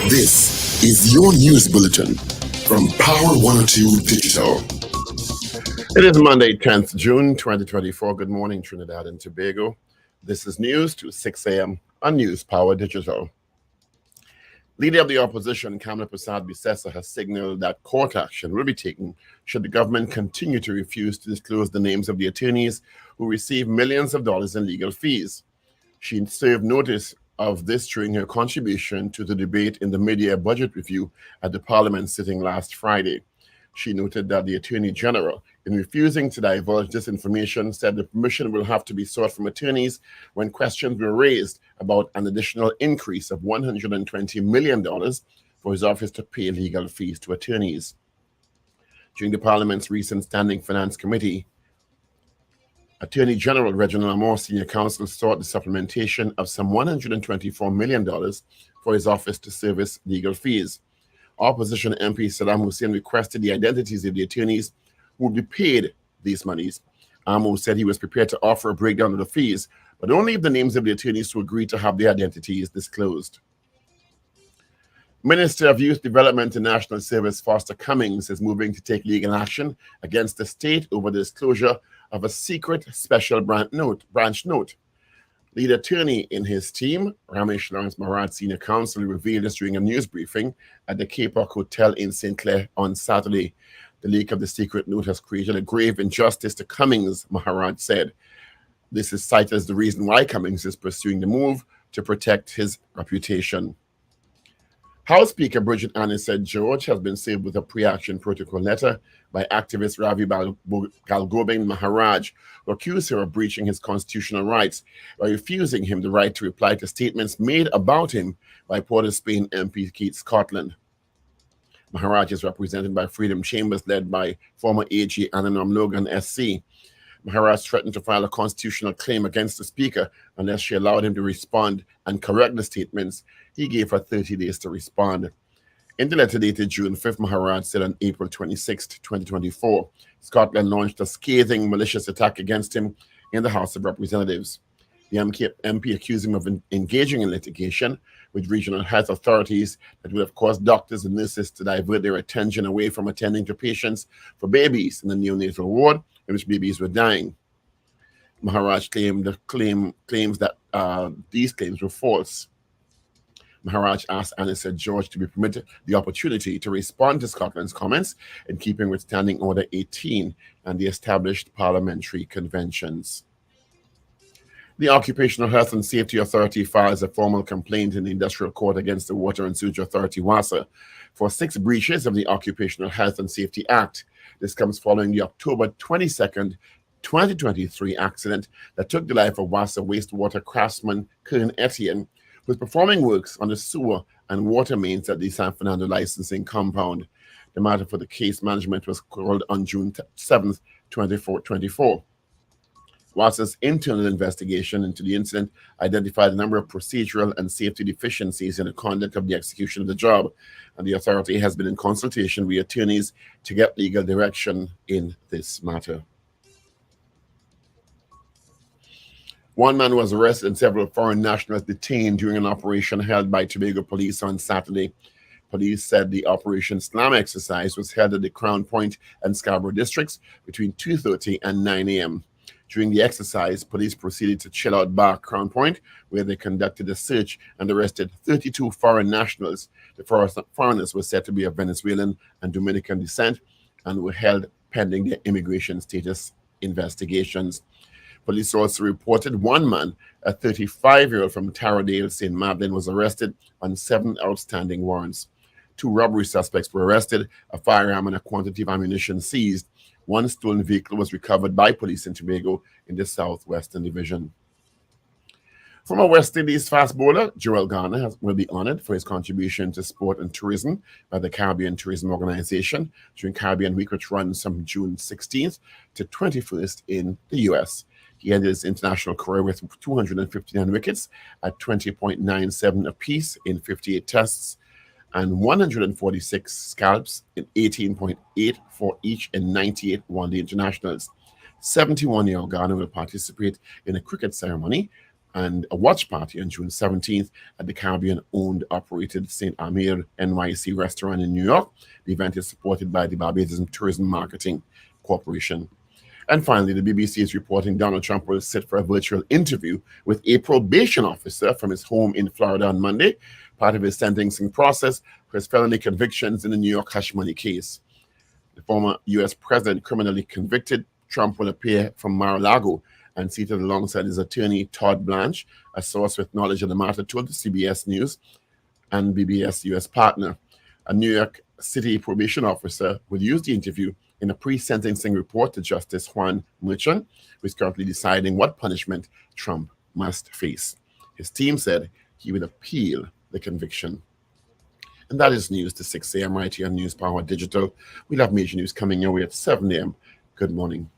This is your news bulletin from Power 102 Digital. It is Monday, 10th June, 2024. Good morning, Trinidad and Tobago. This is news to 6 a.m. on News Power Digital. Leader of the opposition, Kamala Prasad-Bissessa, has signaled that court action will be taken should the government continue to refuse to disclose the names of the attorneys who receive millions of dollars in legal fees. She served notice of this during her contribution to the debate in the mid-year budget review at the Parliament sitting last Friday. She noted that the Attorney General, in refusing to divulge this information, said the permission will have to be sought from attorneys when questions were raised about an additional increase of $120 million for his office to pay legal fees to attorneys. During the Parliament's recent Standing Finance Committee, Attorney General Reginald Amor Senior Counsel sought the supplementation of some $124 million for his office to service legal fees. Opposition MP Saddam Hussein requested the identities of the attorneys who would be paid these monies. Amor said he was prepared to offer a breakdown of the fees, but only if the names of the attorneys who agreed to have their identities disclosed. Minister of Youth Development and National Service Foster Cummings is moving to take legal action against the state over the disclosure of a secret special branch note. Lead attorney in his team, Ramesh Lawrence Maharaj Senior Counsel, revealed this during a news briefing at the Cape Park Hotel in St. Clair on Saturday. The leak of the secret note has created a grave injustice to Cummings, Maharaj said. This is cited as the reason why Cummings is pursuing the move to protect his reputation. House Speaker Bridget Annisette George has been served with a pre-action protocol letter by activist Ravi Galgobin Maharaj, who accused her of breaching his constitutional rights by refusing him the right to reply to statements made about him by Port of Spain MP Keith Scotland. Maharaj is represented by Freedom Chambers led by former AG Ananom Logan SC. Maharaj threatened to file a constitutional claim against the Speaker unless she allowed him to respond and correct the statements. He gave her 30 days to respond. In the letter dated June 5th, Maharaj said on April 26, 2024, Scotland launched a scathing malicious attack against him in the House of Representatives. The MP accused him of engaging in litigation with regional health authorities that would have caused doctors and nurses to divert their attention away from attending to patients for babies in the neonatal ward in which babies were dying. Maharaj claims that these claims were false. Maharaj asked Annisette George to be permitted the opportunity to respond to Scotland's comments in keeping with Standing Order 18 and the established parliamentary conventions. The Occupational Health and Safety Authority files a formal complaint in the Industrial Court against the Water and Sewage Authority, WASA, for 6 breaches of the Occupational Health and Safety Act. This comes following the October 22nd, 2023 accident that took the life of WASA wastewater craftsman Kern Etienne, who was performing works on the sewer and water mains at the San Fernando licensing compound. The matter for the case management was called on June 7th, 2024. WASA's internal investigation into the incident identified a number of procedural and safety deficiencies in the conduct of the execution of the job, and the authority has been in consultation with attorneys to get legal direction in this matter. One man was arrested and several foreign nationals detained during an operation held by Tobago police on Saturday. Police said the Operation Slam exercise was held at the Crown Point and Scarborough districts between 2:30 and 9 a.m. During the exercise, police proceeded to Chill Out Bar, Crown Point, where they conducted a search and arrested 32 foreign nationals. The foreigners were said to be of Venezuelan and Dominican descent and were held pending their immigration status investigations. Police also reported one man, a 35-year-old from Taradale, St. Madeleine, was arrested on 7 outstanding warrants. 2 robbery suspects were arrested, a firearm and a quantity of ammunition seized. 1 stolen vehicle was recovered by police in Tobago in the Southwestern Division. Former West Indies fast bowler Joel Garner will be honored for his contribution to sport and tourism by the Caribbean Tourism Organization during Caribbean Week, which runs from June 16th to 21st in the U.S. He ended his international career with 259 wickets at 20.97 apiece in 58 tests and 146 scalps in 18.8 for each in 98 one-day internationals. 71-year-old Garner will participate in a cricket ceremony and a watch party on June 17th at the Caribbean-owned operated St. Amir NYC restaurant in New York. The event is supported by the Barbados Tourism Marketing Corporation. And finally, the BBC is reporting Donald Trump will sit for a virtual interview with a probation officer from his home in Florida on Monday, part of his sentencing process for his felony convictions in the New York hush money case. The former U.S. president, criminally convicted, Trump will appear from Mar-a-Lago and seated alongside his attorney, Todd Blanche, a source with knowledge of the matter told the CBS News and BBS U.S. partner. A New York City probation officer will use the interview in a pre-sentencing report to Justice Juan Merchan, who is currently deciding what punishment Trump must face. His team said he would appeal the conviction. And that is news to 6 a.m. right here on News Power Digital. We'll have major news coming your way at 7 a.m. Good morning.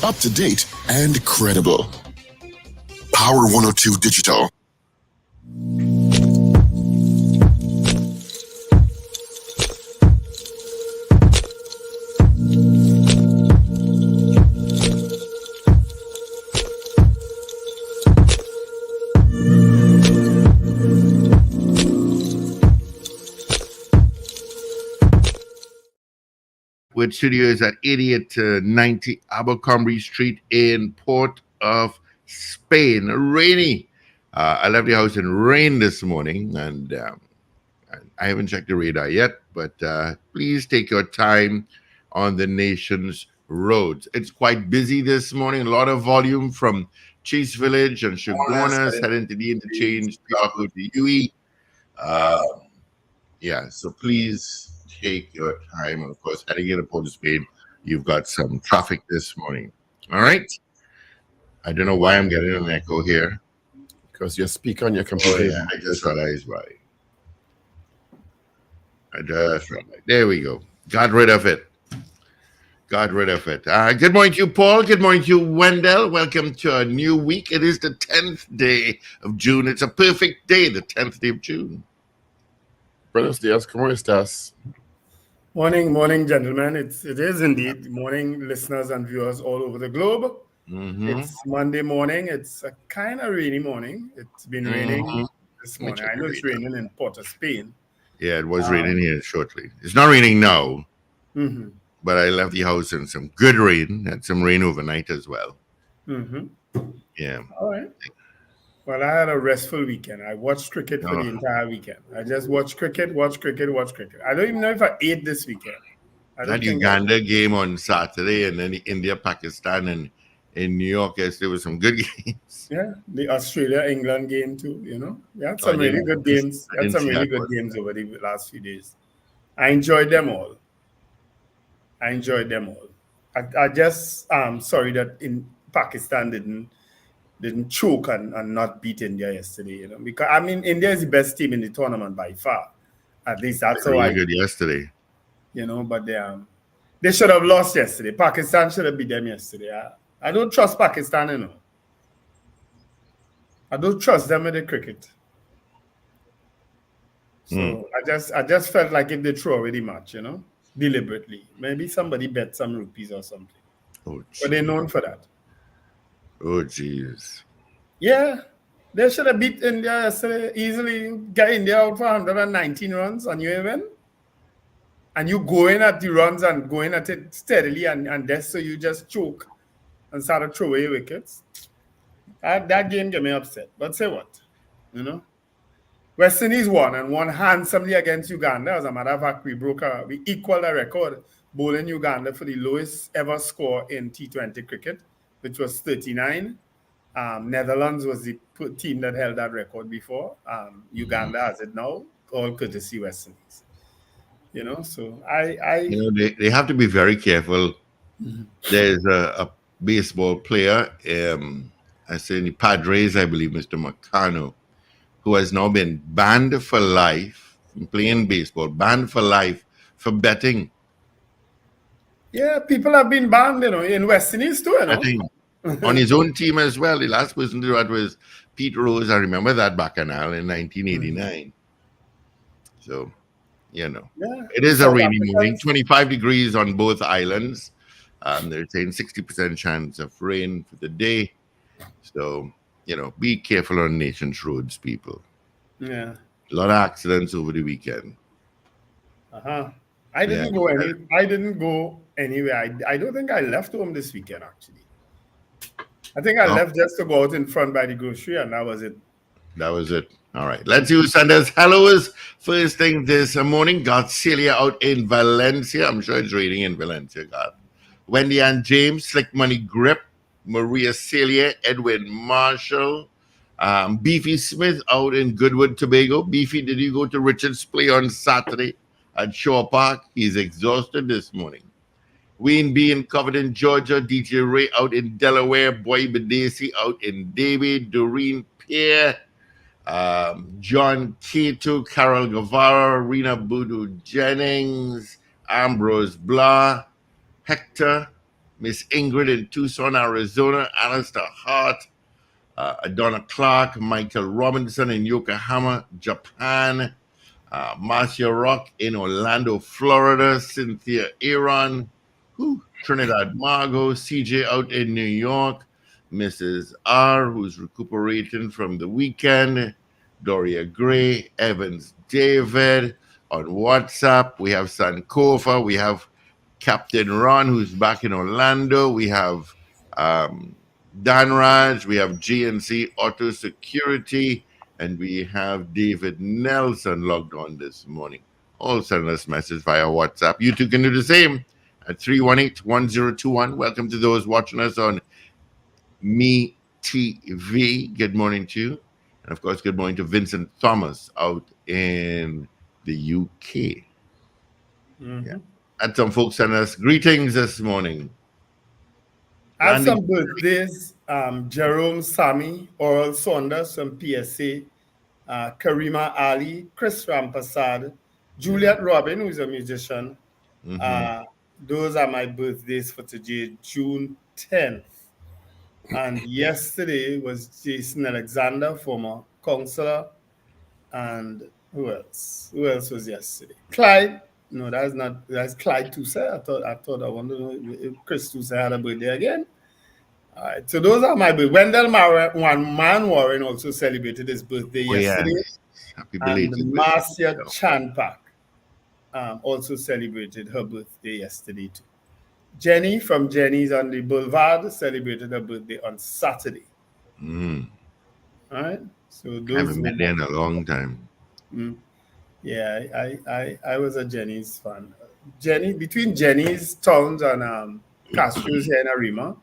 Up to date and credible. Power 102 Digital. With studios at 8890 Abercrombie Street in Port of Spain. Rainy. I left the house in rain this morning, and I haven't checked the radar yet, but please take your time on the nation's roads. It's quite busy this morning. A lot of volume from Chase Village and Chaguanas heading to the interchange to UE. So please take your time. And of course, heading into Port of Spain, you've got some traffic this morning. All right. I don't know why I'm getting an echo here. Because you speak on your computer. Oh, yeah, I just realized why. There we go. Got rid of it. Good morning to you, Paul. Good morning to you, Wendell. Welcome to a new week. It is the 10th day of June. It's a perfect day, the 10th day of June. Buenos días, ¿cómo estás? Morning, gentlemen. It is indeed morning, listeners and viewers all over the globe. Mm-hmm. It's Monday morning. It's a kind of rainy morning. It's been raining this morning. I know it's raining in Port of Spain. Yeah, it was raining here shortly. It's not raining now, but I left the house in some good rain. Had some rain overnight as well. Yeah. All right. Well, I had a restful weekend. I watched cricket for the entire weekend. I just watched cricket. I don't even know if I ate this weekend. That Uganda game on Saturday, and then the India-Pakistan and in New York, yes, there were some good games. Yeah, the Australia-England game too, you know. We had some really good games. We had some really good games over the last few days. I enjoyed them all. I just sorry that in Pakistan didn't choke and not beat India yesterday, you know. Because I mean, India is the best team in the tournament by far. At least that's how good yesterday. You know, but they should have lost yesterday. Pakistan should have beat them yesterday. I don't trust Pakistan, you know. I don't trust them with the cricket. So I just felt like if they throw away the match, you know, deliberately. Maybe somebody bet some rupees or something. But they're known for that. Oh, jeez. Yeah. They should have beat India yesterday easily. Get India out for 119 runs and you win. And you go in at the runs and going at it steadily and that's so you just choke and start to throw away wickets. That game get me upset. But say what? You know? West Indies won and won handsomely against Uganda. As a matter of fact, we equaled a record bowling Uganda for the lowest ever score in T20 cricket, which was 39. Netherlands was the team that held that record before. Uganda has it now, all courtesy West Indies. You know, so they have to be very careful. There's a baseball player, I say in the Padres, I believe, Mr. Marcano, who has now been banned for life from playing baseball, banned for life for betting. Yeah, people have been banned, you know, in West Indies too, you know. Betting. On his own team as well. The last person to do that was Pete Rose. I remember that bacchanal in 1989. So, Yeah. it is a South rainy morning. Africans- 25 degrees on both islands. They're saying 60% chance of rain for the day. So, be careful on nation's roads, people. Yeah. A lot of accidents over the weekend. I didn't go anywhere. I don't think I left home this weekend, actually. I think I left just to go out in front by the grocery, and that was it. That was it. All right. Let's see who sent us hellos. First thing this morning, got Celia out in Valencia. I'm sure it's raining in Valencia, God. Wendy and James, Slick Money Grip, Maria Celia, Edwin Marshall, Beefy Smith out in Goodwood, Tobago. Beefy, did you go to Richard's Play on Saturday at Shore Park? He's exhausted this morning. Wayne B in Covington, Georgia. DJ Ray out in Delaware. Boy Bedesi out in Davie. Doreen Pierre. John Keto, Carol Guevara, Rena Boodoo Jennings, Ambrose Blah, Hector, Miss Ingrid in Tucson, Arizona, Alistair Hart, Adonna Clark, Michael Robinson in Yokohama, Japan, Marcia Rock in Orlando, Florida, Cynthia Aaron, Trinidad Margot, CJ out in New York, Mrs. R, who's recuperating from the weekend, Doria Gray, Evans David. On WhatsApp, we have Sankofa, we have Captain Ron, who's back in Orlando, we have Dan Raj, we have GNC Auto Security, and we have David Nelson logged on this morning. All send us messages via WhatsApp. You too can do the same at 318-1021. Welcome to those watching us on Me TV. Good morning to you. And of course, good morning to Vincent Thomas out in the UK. Yeah. And some folks send us greetings this morning. I have some birthdays. Jerome Sami, Oral Saunders from PSA, Karima Ali, Chris Rampasad, Juliet Robin, who is a musician. Those are my birthdays for today, June 10th. And yesterday was Jason Alexander, former councillor. And who else? Who else was yesterday? Clyde. No, that's Clyde Toussaint. I wonder if Chris Toussaint had a birthday again. All right, so those are my birthdays. Wendell Warren also celebrated his birthday yesterday. Yes. Happy belated. And Marcia Chanpak also celebrated her birthday yesterday too. Jenny from Jenny's on the Boulevard celebrated her birthday on Saturday. All right, so those I haven't been there in a long time. Yeah, I was a Jenny's fan. Between Jenny's Towns and Castro's here in Arima,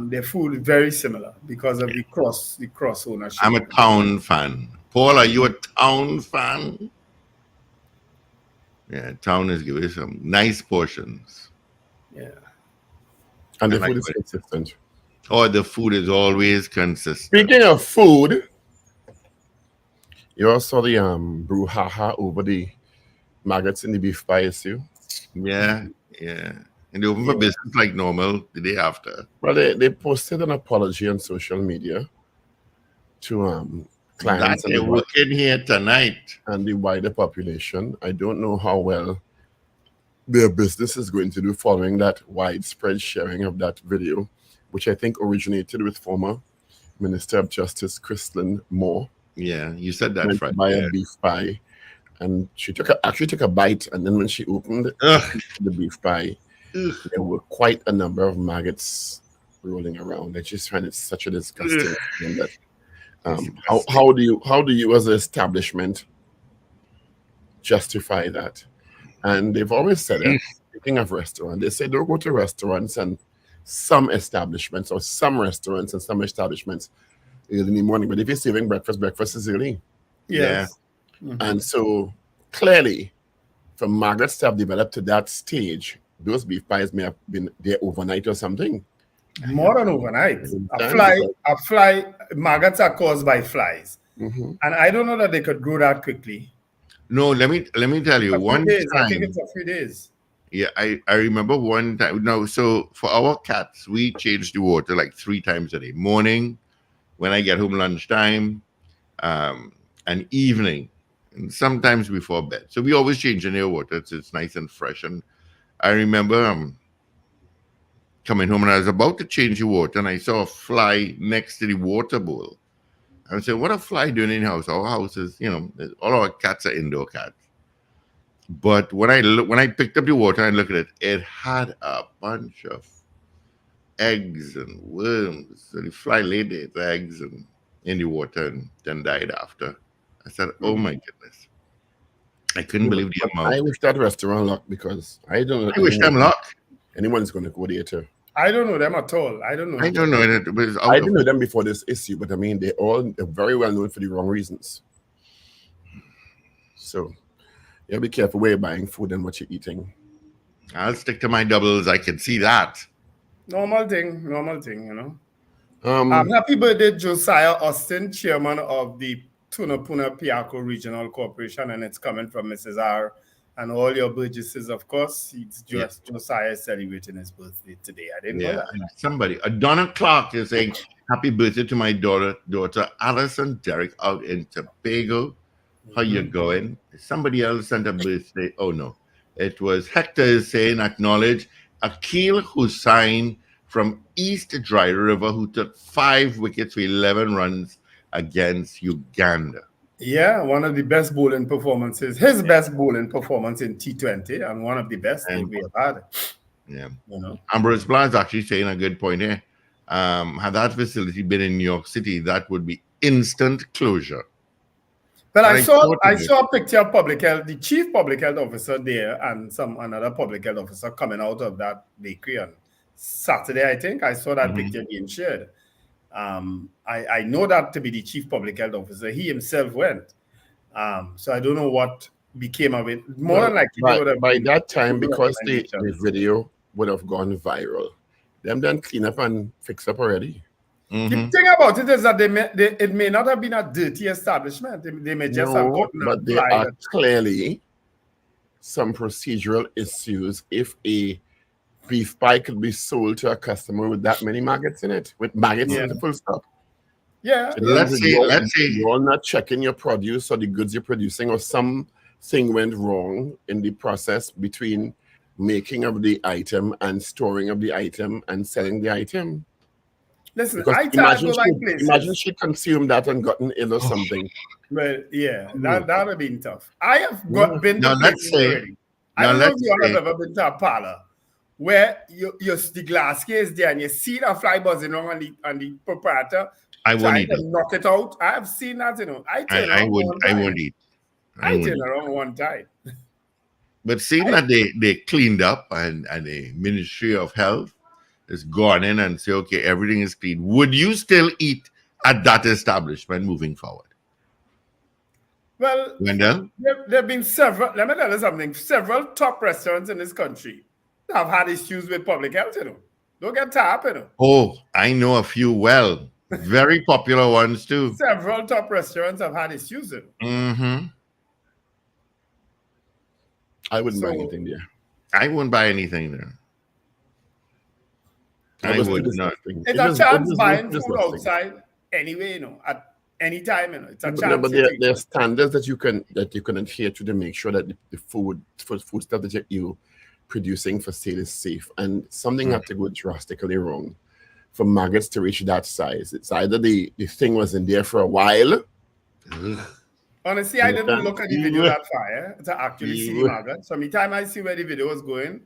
their food is very similar because of the cross ownership. I'm a Town fan. Paul, are you a Town fan? Yeah, Town is giving some nice portions. Yeah. And the food is consistent. Oh, the food is always consistent. Speaking of food, you also saw the brouhaha over the maggots in the beef pie issue. Yeah. And they open for business like normal the day after. Well, they posted an apology on social media to clients that they're working here tonight and the wider population. I don't know how well their business is going to do following that widespread sharing of that video, which I think originated with former Minister of Justice Christlyn Moore. Yeah, you said that right. Buy a beef pie, and she actually took a bite, and then when she opened the beef pie, there were quite a number of maggots rolling around. I just find it such a disgusting thing that. How do you as an establishment justify that? And they've always said it. Speaking of restaurants, they say don't go to restaurants and some establishments or some restaurants and some establishments early in the morning. But if you're serving breakfast is early. Yes. Yeah. And so clearly, for maggots to have developed to that stage, those beef pies may have been there overnight or something. More than overnight. A fly, maggots are caused by flies. And I don't know that they could grow that quickly. No, let me tell you. One time, I think it's a few days. Yeah, I remember one time. No, so for our cats, we change the water like 3 times a day. Morning, when I get home lunchtime, and evening. and sometimes before bed. So we always change in their water. It's nice and fresh. And I remember coming home and I was about to change the water and I saw a fly next to the water bowl. I said, what a fly doing in the house? Our house is, all our cats are indoor cats. But when I picked up the water and looked at it, it had a bunch of eggs and worms. So the fly laid its eggs in the water and then died after. I said, oh my goodness. I couldn't believe the amount. I wish that restaurant luck because I don't know. I wish them luck. Anyone's going to go there too. I don't know them at all. I don't know. I don't know. I didn't know them before this issue, but I mean, they're very well known for the wrong reasons. So, yeah, be careful where you're buying food and what you're eating. I'll stick to my doubles. I can see that. Normal thing, Happy birthday, Josiah Austin, chairman of the Tunapuna Piako Regional Corporation, and it's coming from Mrs. R. And all your Burgesses, of course. It's just Josiah celebrating his birthday today. I didn't know that. Somebody, Donna Clark is saying, happy birthday to my daughter Alison Derrick out in Tobago. How you going? Somebody else sent a birthday. Oh, no. It was Hector is saying, acknowledge Akil Hussain from East Dry River, who took 5 wickets for 11 runs against Uganda. Yeah, one of the best bowling performances. His best bowling performance in T20, and one of the best we have had. Yeah. Ambrose Blanc is actually saying a good point here. Had that facility been in New York City, that would be instant closure. But I saw a picture of public health, the chief public health officer there, and another public health officer coming out of that bakery on Saturday, I think. I saw that picture being shared. I know that to be the chief public health officer. He himself went. So I don't know what became of it. More than likely, by that time, because the video would have gone viral, them done clean up and fix up already. The thing about it is that it may not have been a dirty establishment. They may just have gotten but there are clearly some procedural issues if a beef pie could be sold to a customer with that many maggots in it, with maggots in the full stop. Yeah. Let's see. You're not checking your produce or the goods you're producing, or something went wrong in the process between making of the item and storing of the item and selling the item. Listen, imagine she consumed that and gotten ill or something. Well, yeah, that would have been tough. I have been to places already. I don't know if you have ever been to a parlor where the glass case there and you see that fly buzzing around on the proprietor. I won't eat to knock it out. I have seen that, I won't eat. I turned around one time. But seeing that they cleaned up and the Ministry of Health has gone in and say, okay, everything is clean, would you still eat at that establishment moving forward? Well, Wendell? There have been several, let me tell you something, several top restaurants in this country have had issues with public health, Don't get tired, Oh, I know a few well. Very popular ones too. Several top restaurants have had issues, I wouldn't buy anything there. I wouldn't buy anything there. I would not. It's a chance buying food outside anyway, at any time, It's a chance. But there are standards that you can adhere to make sure that the food stuff that you're producing for sale is safe. And something had to go drastically wrong for maggots to reach that size. It's either the thing was in there for a while. Honestly, I didn't look at the video that far to actually see the maggots. So, time I see where the video was going,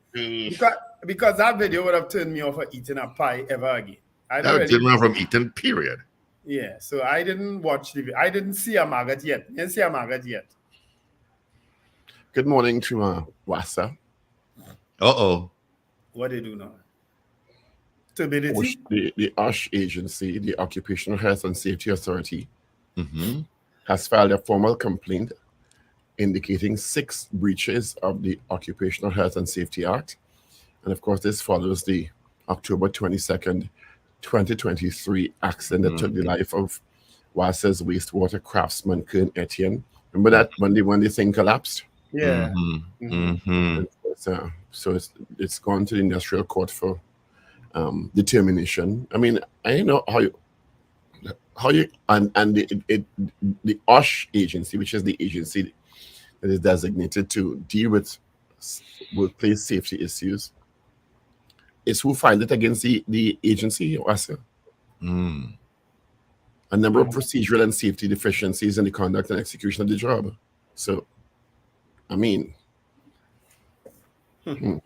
because that video would have turned me off of eating a pie ever again. That would turn me off from eating, period. Yeah, so I didn't watch the video. I didn't see a maggot yet. Good morning to Wassa. Uh-oh. What they do now? Turbidity? The OSH agency, the Occupational Health and Safety Authority, has filed a formal complaint indicating 6 breaches of the Occupational Health and Safety Act. And of course, this follows the October 22nd, 2023 accident that took the life of Wassa's wastewater craftsman, Kern Etienne. Remember that when the thing collapsed? Yeah. So it's gone to the industrial court for determination. I mean, I don't know how you and the OSH agency, which is the agency that is designated to deal with workplace safety issues. It's who filed it against the agency, also. A number of procedural and safety deficiencies in the conduct and execution of the job. So, I mean. And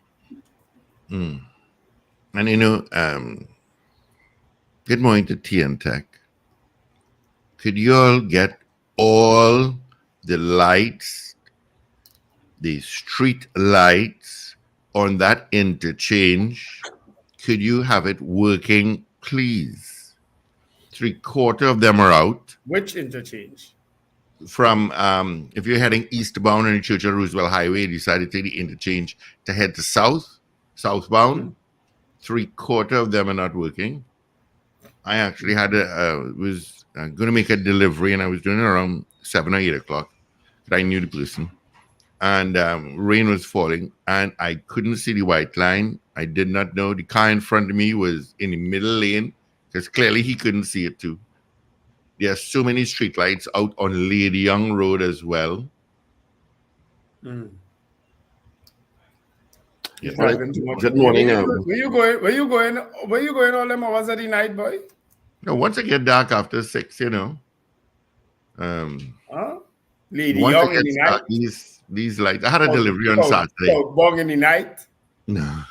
you know, good morning to TN Tech. Could you all get all the lights, the street lights on that interchange? Could you have it working, please? 3/4 of them are out. Which interchange? From if you're heading eastbound on the Churchill Roosevelt Highway, you decide to take the interchange to head to southbound. 3/4 of them are not working. I actually had was going to make a delivery, and I was doing it around 7 or 8 o'clock. But I knew the person, and rain was falling, and I couldn't see the white line. I did not know the car in front of me was in the middle lane, because clearly he couldn't see it too. There are so many streetlights out on Lady Young Road as well. Yeah. Right. Good morning. Where you going all them hours of the night, boy? No, once it get dark after 6, you know. Lady Once Young it in gets the night. dark, these lights. I had a delivery on Saturday. Bong in the night. No.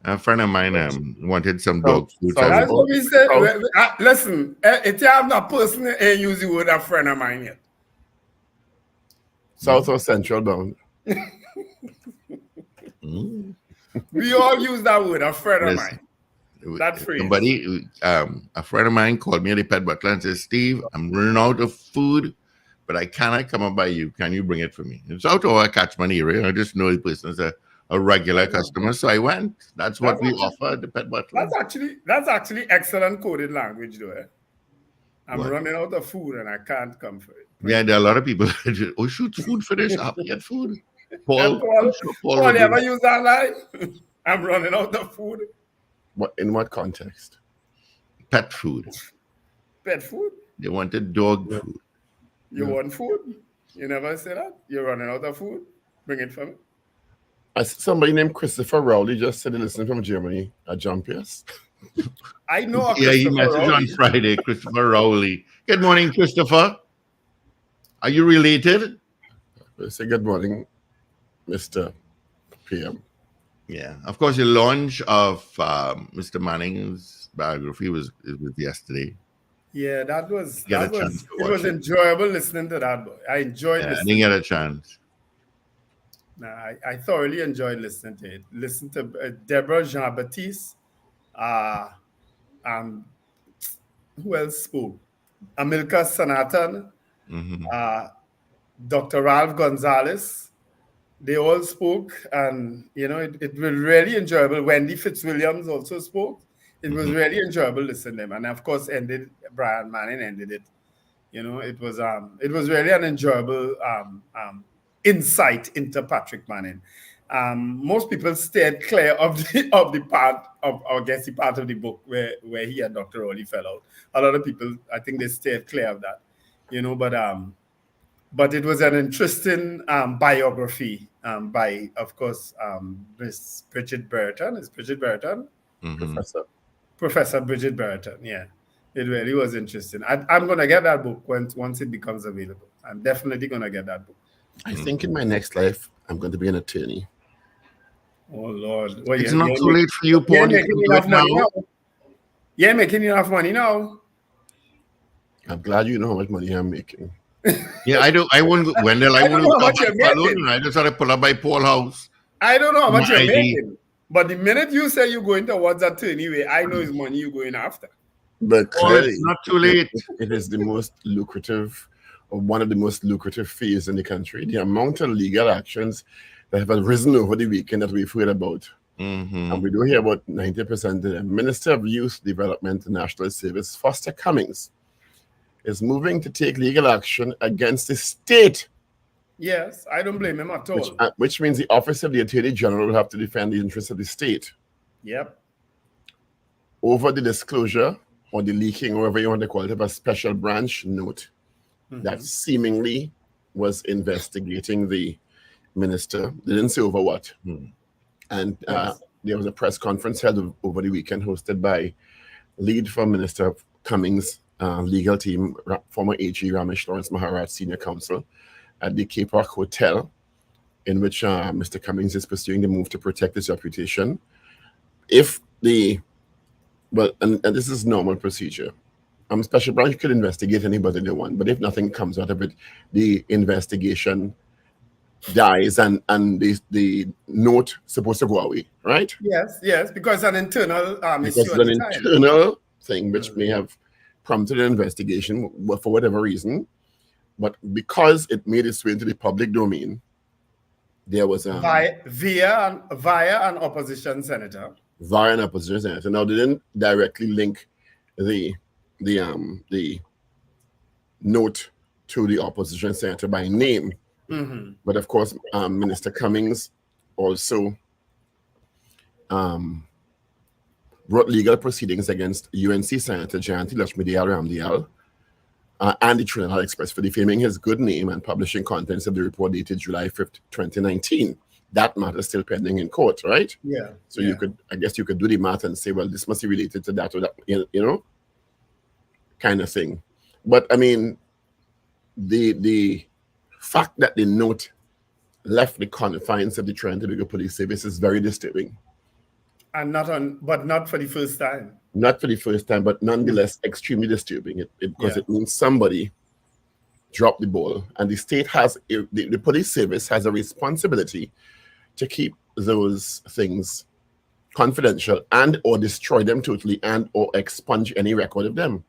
A friend of mine wanted some dog food. That's what we said. Listen, if you have not person ain't use the word a friend of mine yet. South or Central bound. We all use that word, a friend of mine. That phrase. Somebody, a friend of mine called me at the pet butler and said, Steve, I'm running out of food, but I cannot come up by you. Can you bring it for me? It's out of our catchment area. I just know the person is a regular customer, so I went. That's what we offer at the pet butler. That's actually excellent coded language, though. I'm running out of food and I can't come for it. Yeah, there are a lot of people. Oh, shoot, food for this. I have to get food. Paul you ever use that line? I'm running out of food. In what context? Pet food. Pet food? They wanted dog food. You want food? You never say that? You're running out of food? Bring it for me. Somebody named Christopher Rowley just said he listened from Germany. A jump, yes? I know. Yeah, he messaged on Friday, Christopher Rowley. Good morning, Christopher. Are you related? Say good morning, Mr. PM. Yeah, of course, the launch of Mr. Manning's biography was yesterday. Yeah, it was enjoyable listening to that, boy. I enjoyed listening. I didn't get a chance. I thoroughly enjoyed listening to it. Listen to Deborah Jean-Baptiste. Who else spoke? Amilcar Sanatan. Dr. Ralph Gonzalez. They all spoke, and it was really enjoyable. Wendy Fitzwilliams also spoke. It was really enjoyable listening to them, and of course, Brian Manning ended it. It was really an enjoyable insight into Patrick Manning. Most people stayed clear of the part of, I guess, the part of the book where he and Dr. Rowley fell out. A lot of people, I think, they stayed clear of that. But it was an interesting biography by, of course, Miss Bridget Brereton. Is Bridget Brereton? Professor Bridget Brereton, yeah. It really was interesting. I'm going to get that book once it becomes available. I'm definitely going to get that book. I think in my next life, I'm going to be an attorney. Oh, Lord. Well, it's not too late for you, Paul. You're making enough money now. You're making enough money now. I'm glad you know how much money I'm making. Yeah, I do. I won't go, Wendell. I won't go. I just had to pull up by Paul House. I don't know how much you're making. But the minute you say you're going towards attorney way, I know it's money you're going after. But clearly, it's not too late. It is the most lucrative, or one of the most lucrative fields in the country. The amount of legal actions that have arisen over the weekend that we've heard about. And we do hear about 90% of them. Minister of Youth Development and National Service, Foster Cummings, is moving to take legal action against the state. Yes, I don't blame him at all. Which means the Office of the Attorney General will have to defend the interests of the state. Yep. Over the disclosure or the leaking, or whatever you want to call it, of a special branch note that seemingly was investigating the minister. They didn't say over what. And there was a press conference held over the weekend hosted by lead for Minister Cummings' legal team, former AG Ramesh Lawrence Maharaj Senior Counsel, at the Cape Rock Hotel, in which Mr. Cummings is pursuing the move to protect his reputation. If the, and this is normal procedure, special branch could investigate anybody they want, but if nothing comes out of it, the investigation dies and the note supposed to go away, right? Yes, because an internal issue. Because an internal thing which may have prompted an investigation for whatever reason, but because it made its way into the public domain, there was a via an opposition senator. Via an opposition senator. Now they didn't directly link the note to the opposition senator by name. But of course, Minister Cummings also brought legal proceedings against UNC Senator Jayanti Lakshmi Dayal Ramdayal and the Trinidad Express for defaming his good name and publishing contents of the report dated July 5th, 2019. That matter is still pending in court, right? Yeah. So you could do the math and say, well, this must be related to that or that, you know, kind of thing. But I mean, the fact that the note left the confines of the Trinidad and Tobago Police Service is very disturbing. And but not for the first time. Not for the first time, but nonetheless extremely disturbing. Because it means somebody dropped the ball, and the state has the police service has a responsibility to keep those things confidential and or destroy them totally and or expunge any record of them.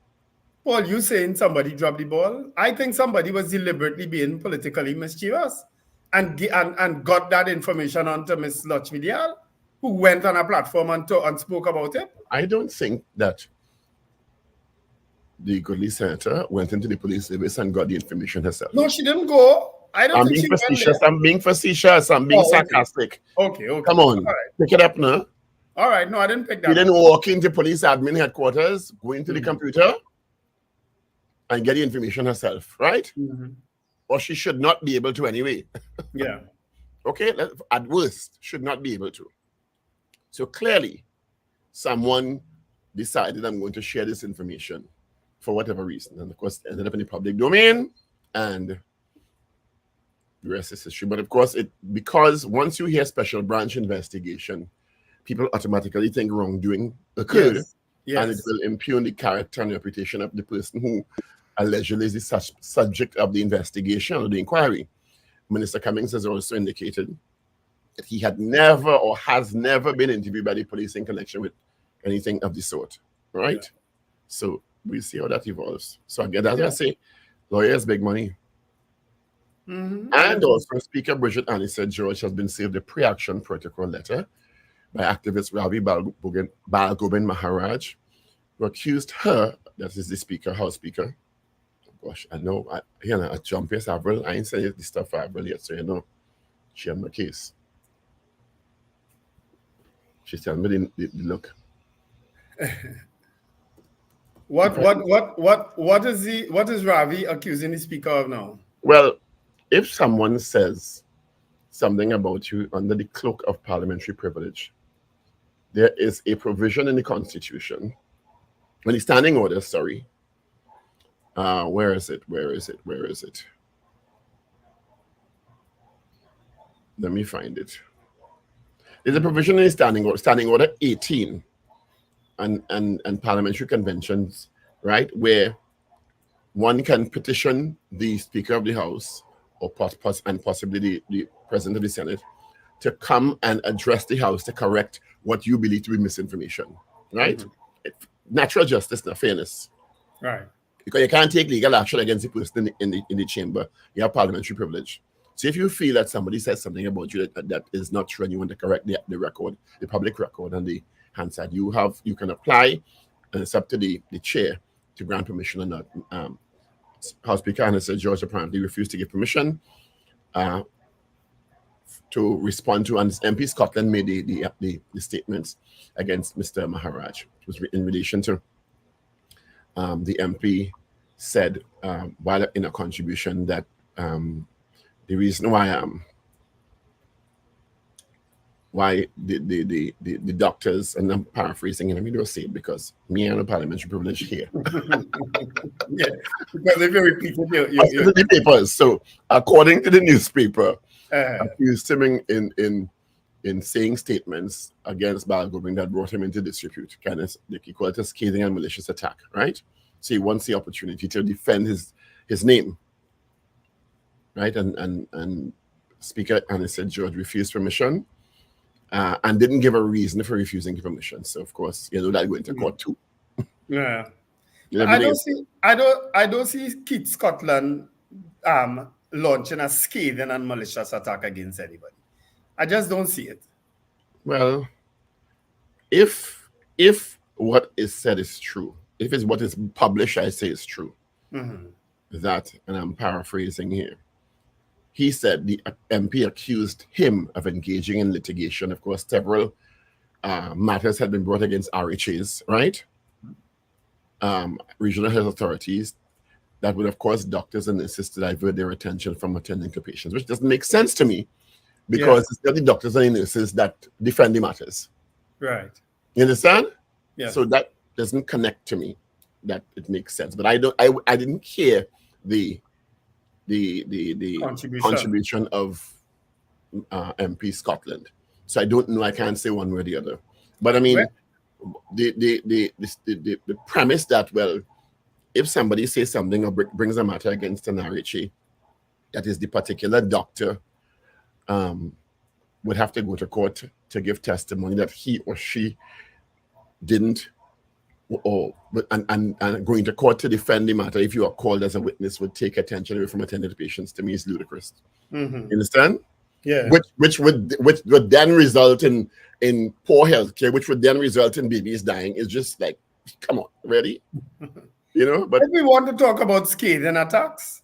Paul, you saying somebody dropped the ball? I think somebody was deliberately being politically mischievous and got that information onto Ms. Lakshmi Dayal, who went on a platform and spoke about it. I don't think that the goodly senator went into the police service and got the information herself. No, she didn't go. I'm being facetious. I'm being sarcastic. Okay. Come on, pick it up now. All right, no, I didn't pick that. You didn't walk into police admin headquarters, go into the computer, and get the information herself, right? Or she should not be able to anyway. Yeah. Okay, at worst, should not be able to. So clearly, someone decided I'm going to share this information for whatever reason. And of course, it ended up in the public domain, and the rest is history. But of course, because once you hear special branch investigation, people automatically think wrongdoing occurred. Yes. And it will impugn the character and reputation of the person who allegedly is the subject of the investigation or the inquiry. Minister Cummings has also indicated that he had never or has never been interviewed by the police in connection with anything of the sort, right? Yeah. So we'll see how that evolves. So again, as I say, lawyers, big money. And also, Speaker Bridget Anissa George has been served a pre-action protocol letter by activist Ravi Balgobin Maharaj, who accused her, that is the Speaker, House Speaker. Gosh, I know, I jump here, Avril. I ain't saying this stuff for Avril yet, so you know, she had my case. She's telling me the look. What is Ravi accusing the Speaker of now? Well, if someone says something about you under the cloak of parliamentary privilege, there is a provision in the Constitution, when the standing order, sorry. Where is it? Let me find it. There's a provision in the standing order 18 and parliamentary conventions, right, where one can petition the Speaker of the House or possibly the President of the Senate to come and address the House to correct what you believe to be misinformation, right? Natural justice and fairness. Right. Because you can't take legal action against the person in the chamber. You have parliamentary privilege. So if you feel that somebody says something about you that is not true and you want to correct the record, the public record and the Hansard, you can apply, and it's up to the chair to grant permission or not. House Speaker Anissa George apparently refused to give permission to respond to, and MP Scotland made the statements against Mr. Maharaj. It was in relation to the MP said while in a contribution that the reason why the doctors, and I'm paraphrasing, and let me just say it because me and the parliamentary privilege here. Yeah, because if you repeat it, the papers. So according to the newspaper, accused him in saying statements against Ragoobarsingh that brought him into disrepute. Kind of, like he called it a scathing and malicious attack, right? So he wants the opportunity to defend his name, right? And Speaker Aniset George refused permission and didn't give a reason for refusing permission. So of course, you know that going to court too. Yeah. I don't see Keith Scotland launching a scathing and malicious attack against anybody. I just don't see it. Well, if what is said is true, if it's what is published, I say is true. That, and I'm paraphrasing here, he said the MP accused him of engaging in litigation. Of course, several matters had been brought against RHAs, right? Regional health authorities that would, of course, doctors and nurses to divert their attention from attending to patients, which doesn't make sense to me because it's not the doctors and the nurses that defend the matters. Right. You understand? Yeah. So that doesn't connect to me that it makes sense. But I didn't hear the contribution of MP Scotland. So I don't know. I can't say one way or the other. But I mean, the premise that, well, if somebody says something or brings a matter against an RHA, that is the particular doctor would have to go to court to give testimony that he or she didn't, and going to court to defend the matter if you are called as a witness would take attention away from attending to patients. To me is ludicrous. You understand? Yeah. Which would then result in poor healthcare, which would then result in babies dying. It's just like, come on, really? You know, but if we want to talk about scathing attacks,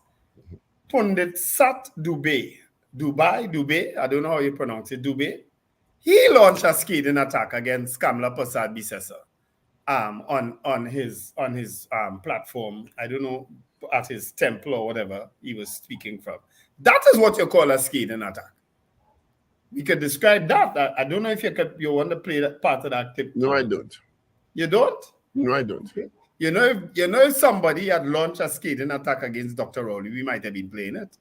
Pundit Sat Dubey, I don't know how you pronounce it, Dubey, he launched a scathing attack against Kamla Prasad Bisesa on his platform. I don't know, at his temple or whatever he was speaking from. That is what you call a scathing attack. We could describe that. I don't know if you want to play that part of that clip. No, I don't. You don't? No, I don't. Okay. You know, if somebody had launched a scathing attack against Dr. Rowley, we might have been playing it.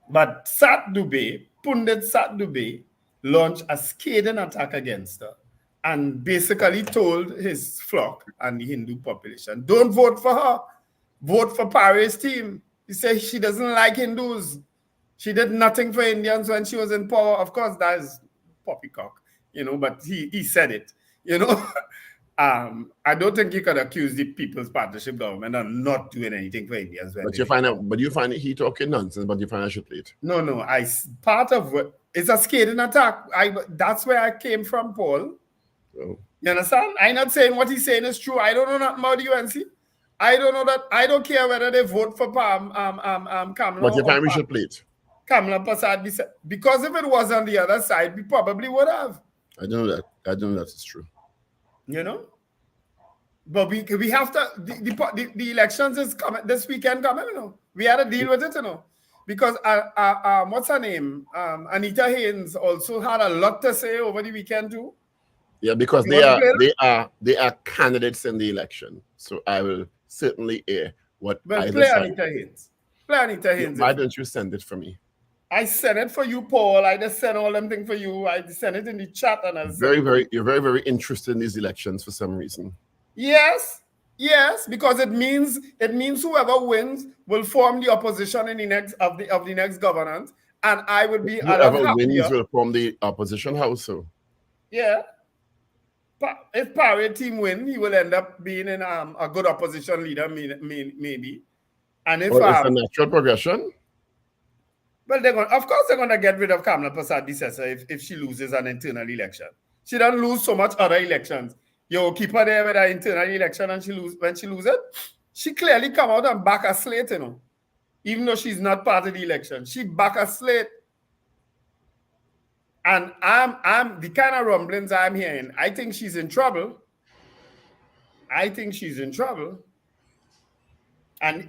But Pundit Sat Dubey launched a scathing attack against her and basically told his flock and the Hindu population, don't vote for her. Vote for Paris team. He said she doesn't like Hindus. She did nothing for Indians when she was in power. Of course, that is poppycock, you know, but he said it, you know. I don't think you could accuse the People's Partnership government of not doing anything for Indians. But you find he talking nonsense, but you find I should play it. No. Part of what it's a scathing attack. That's where I came from, Paul. Oh. You understand? I'm not saying what he's saying is true. I don't know nothing about the UNC. I don't know that. I don't care whether they vote for Kamla. But you find we should play it. Kamla Prasad, because if it was on the other side, we probably would have. I don't know that. I don't know that it's true. You know, but we have to. The elections is coming this weekend. Coming, you know, we had to deal with it, you know, because what's her name? Anita Haynes also had a lot to say over the weekend too. Yeah, because they are candidates in the election. So I will certainly air what. Well, play Anita Haynes. Play Anita Haynes. Why don't you send it for me? I sent it for you, Paul. I just sent all them things for you. I just sent it in the chat, and you're very interested in these elections for some reason. Yes, because it means whoever wins will form the opposition in the next of the next governance, and I would be whoever wins will form the opposition house. So yeah, if Parade team win, he will end up being in a good opposition leader, maybe. And if it's a natural progression. Well, of course they're going to get rid of Kamla Prasad Bisesa if she loses an internal election. She doesn't lose so much other elections. You keep her there with an internal election and when she loses, she clearly come out and back a slate, you know. Even though she's not part of the election. She back a slate. And I'm the kind of rumblings I'm hearing, I think she's in trouble. And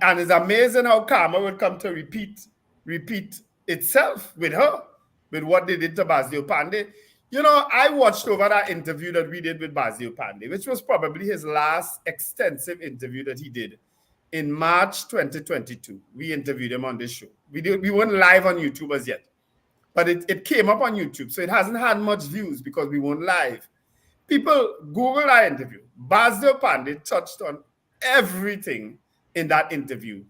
it's amazing how Karma would come to repeat repeat itself with her, with what they did to Basil Pandey. You know, I watched over that interview that we did with Basil Pandey, which was probably his last extensive interview that he did in March 2022. We interviewed him on this show. We weren't live on YouTube as yet, but it came up on YouTube. So it hasn't had much views because we weren't live. People Google that interview. Basil Pandey touched on everything in that interview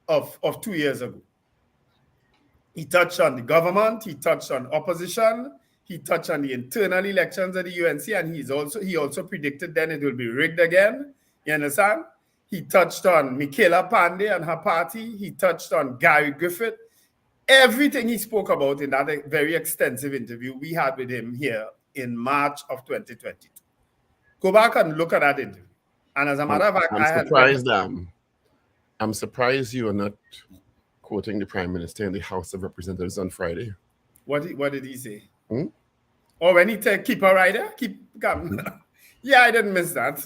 of 2 years ago. He touched on the government, he touched on opposition, he touched on the internal elections at the UNC, and he also predicted then it will be rigged again. You understand? He touched on Michaela Pandey and her party. He touched on Gary Griffith. Everything he spoke about in that very extensive interview we had with him here in March of 2022. Go back and look at that interview. And as a matter of fact, I'm surprised you are not quoting the Prime Minister in the House of Representatives on Friday. What did he say? Or when he said, keep a rider? Yeah, I didn't miss that.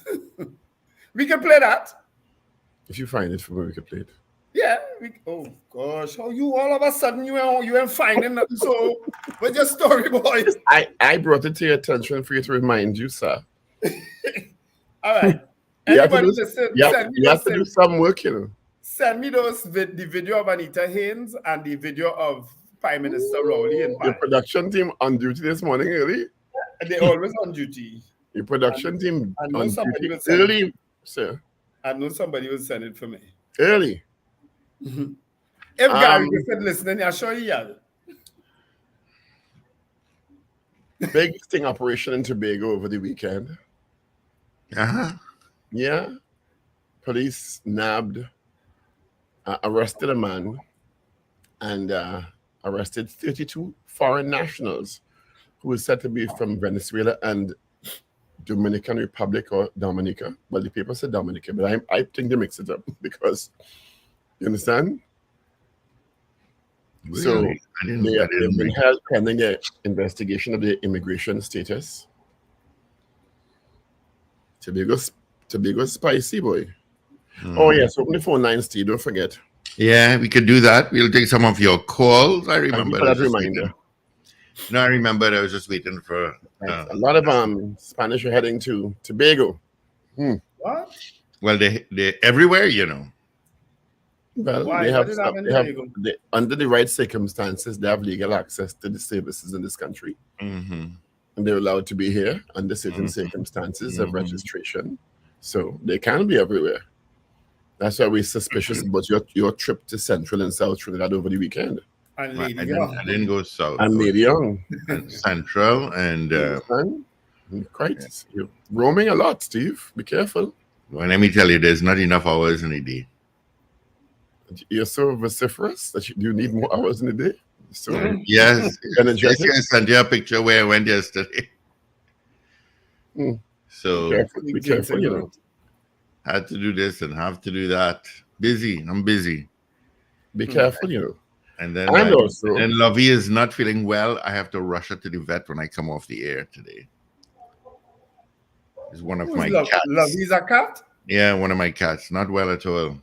We can play that. If you find it for me, we can play it. Yeah. Oh, gosh. How you all of a sudden, you ain't finding nothing. So, what's your story, boys? I brought it to your attention for you to remind you, sir. All right. You have to do some work, you know. Send me the video of Anita Haynes and the video of Prime Minister Rowley and your production team on duty this morning early. They're always on duty. Your production team on duty early, sir. I know somebody will send it for me. Early. Mm-hmm. If Gary Griffith listening, I'll show you. Big sting operation in Tobago over the weekend. Yeah. Police arrested a man and arrested 32 foreign nationals who is said to be from Venezuela and Dominican Republic or Dominica. Well, the paper said Dominica, but I think they mix it up because, you understand? Really? So they've been held pending an investigation of their immigration status. Tobago's spicy, boy. Oh, yes, open the phone lines, Steve, don't forget. Yeah, we could do that. We'll take some of your calls. I remember that reminder. No, I remember. I was just waiting for a lot of Spanish are heading to Tobago. What? Well, they're everywhere, you know. Well, why? Under the right circumstances, they have legal access to the services in this country. Mm-hmm. And they're allowed to be here under certain circumstances of registration. So they can be everywhere. That's why we're suspicious about your trip to Central and South Trinidad over the weekend. And I didn't go south. And Lady Young. And Central and quite. You're roaming a lot, Steve. Be careful. Well, let me tell you, there's not enough hours in a day. You're so vociferous that you need more hours in a day. So yes. energetic. I sent you a picture where I went yesterday. So be careful, you know. Had to do this and have to do that. Busy. I'm busy. Be careful, you know. And then and Lovey is not feeling well. I have to rush her to the vet when I come off the air today. It's one of my cats. Lovey's a cat? Yeah, one of my cats. Not well at all.